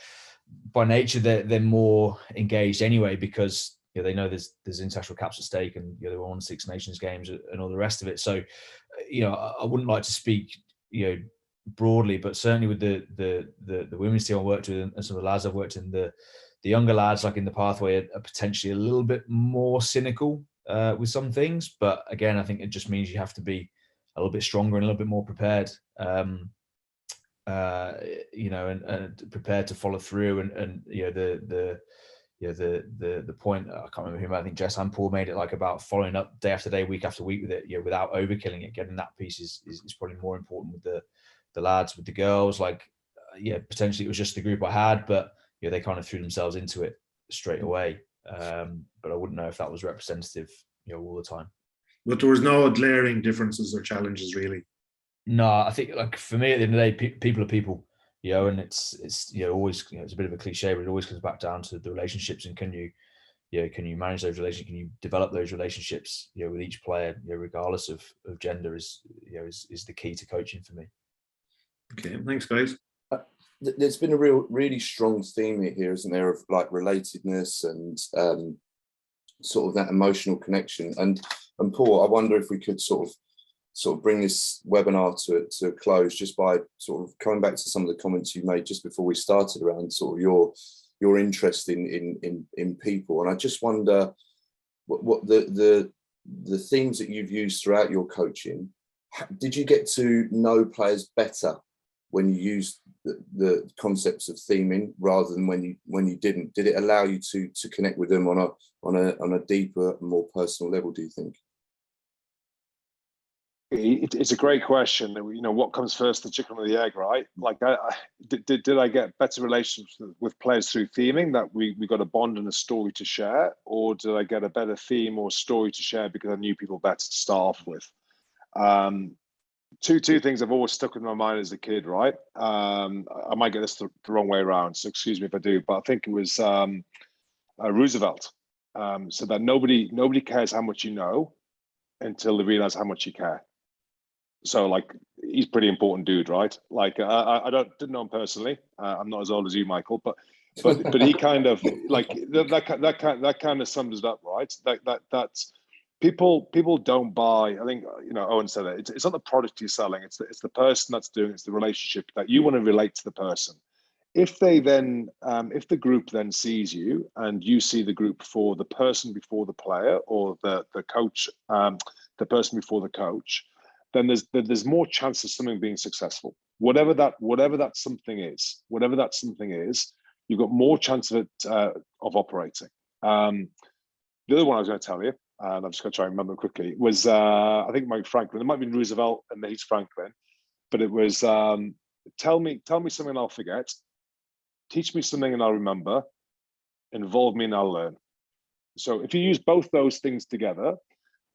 by nature they're more engaged anyway, because you know, they know there's international caps at stake, and you know, they won 6 Nations games and all the rest of it. So, you know, I wouldn't like to speak, you know, broadly, but certainly with the women's team I worked with and some of the lads I've worked in, the younger lads, like in the pathway, are potentially a little bit more cynical with some things. But again, I think it just means you have to be a little bit stronger and a little bit more prepared, you know, and prepared to follow through. And you know, the point, I can't remember who, I think Jess and Paul made it, like about following up day after day, week after week with it, you know, without overkilling it. Getting that piece is probably more important with the lads. With the girls, like yeah, potentially it was just the group I had, but you know, they kind of threw themselves into it straight away. But I wouldn't know if that was representative, you know, all the time. But there was no glaring differences or challenges, really. No, I think, like, for me, at the end of the day, people are people, you know, and it's you know, always, you know, it's a bit of a cliche, but it always comes back down to the relationships, and can you manage those relationships? Can you develop those relationships, you know, with each player, you know, regardless of gender, is the key to coaching for me. Okay, thanks, guys. There's been a really strong theme here, isn't there, of like relatedness and sort of that emotional connection. And Paul, I wonder if we could sort of bring this webinar to a close just by sort of coming back to some of the comments you made just before we started around sort of your interest in people. And I just wonder what the themes that you've used throughout your coaching. Did you get to know players better when you used the concepts of theming rather than when you didn't? Did it allow you to connect with them on a deeper, more personal level, do you think? It's a great question. You know, what comes first, the chicken or the egg, right? Like, did I get better relationships with players through theming, that we got a bond and a story to share, or did I get a better theme or story to share because I knew people better to start off with? Two things have always stuck in my mind as a kid, right? I might get this the wrong way around, so excuse me if I do, but I think it was Roosevelt. So that nobody cares how much you know until they realize how much you care. So, like, he's a pretty important dude, right? Like, I didn't know him personally. I'm not as old as you, Michael, but he kind of, like, that kind of sums it up, right? That's people don't buy. I think, you know, Eoin said it. It's not the product you're selling. It's the person that's doing it. It's the relationship that you want to relate to the person. If they then, if the group then sees you and you see the group for the person before the player, or the coach, the person before the coach, then there's more chance of something being successful. Whatever that something is, you've got more chance of it of operating. The other one I was going to tell you, and I'm just going to try and remember quickly, was I think Mike Franklin. It might be Roosevelt and he's Franklin, but it was tell me something I'll forget, teach me something and I'll remember, involve me and I'll learn. So if you use both those things together,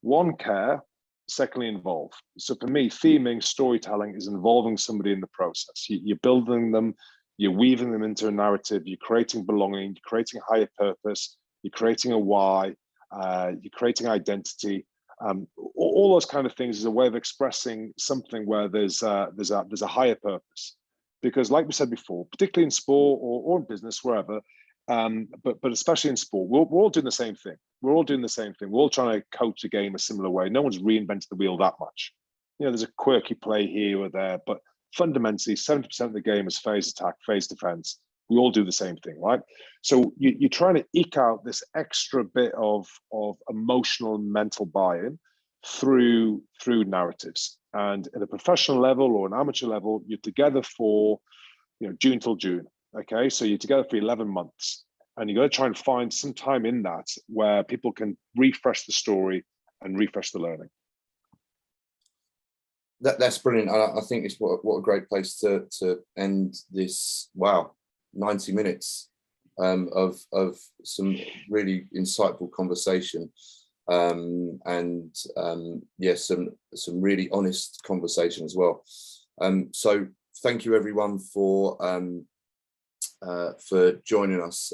one, care, secondly, involve. So for me, theming, storytelling is involving somebody in the process. You're building them, you're weaving them into a narrative, you're creating belonging, you're creating a higher purpose, you're creating a why, you're creating identity. All those kind of things is a way of expressing something where there's a higher purpose. Because, like we said before, particularly in sport or in business, wherever, but especially in sport, we're all doing the same thing. We're all doing the same thing. We're all trying to coach a game a similar way. No one's reinvented the wheel that much. You know, there's a quirky play here or there, but fundamentally, 70% of the game is phase attack, phase defense. We all do the same thing, right? So you're trying to eke out this extra bit of emotional and mental buy-in through narratives. And at a professional level or an amateur level, you're together for, you know, June till June. Okay, so you're together for 11 months, and you got to try and find some time in that where people can refresh the story and refresh the learning. That's brilliant. I think it's what a great place to end this. Wow, 90 minutes of some really insightful conversation, and some really honest conversation as well. So thank you everyone for joining us.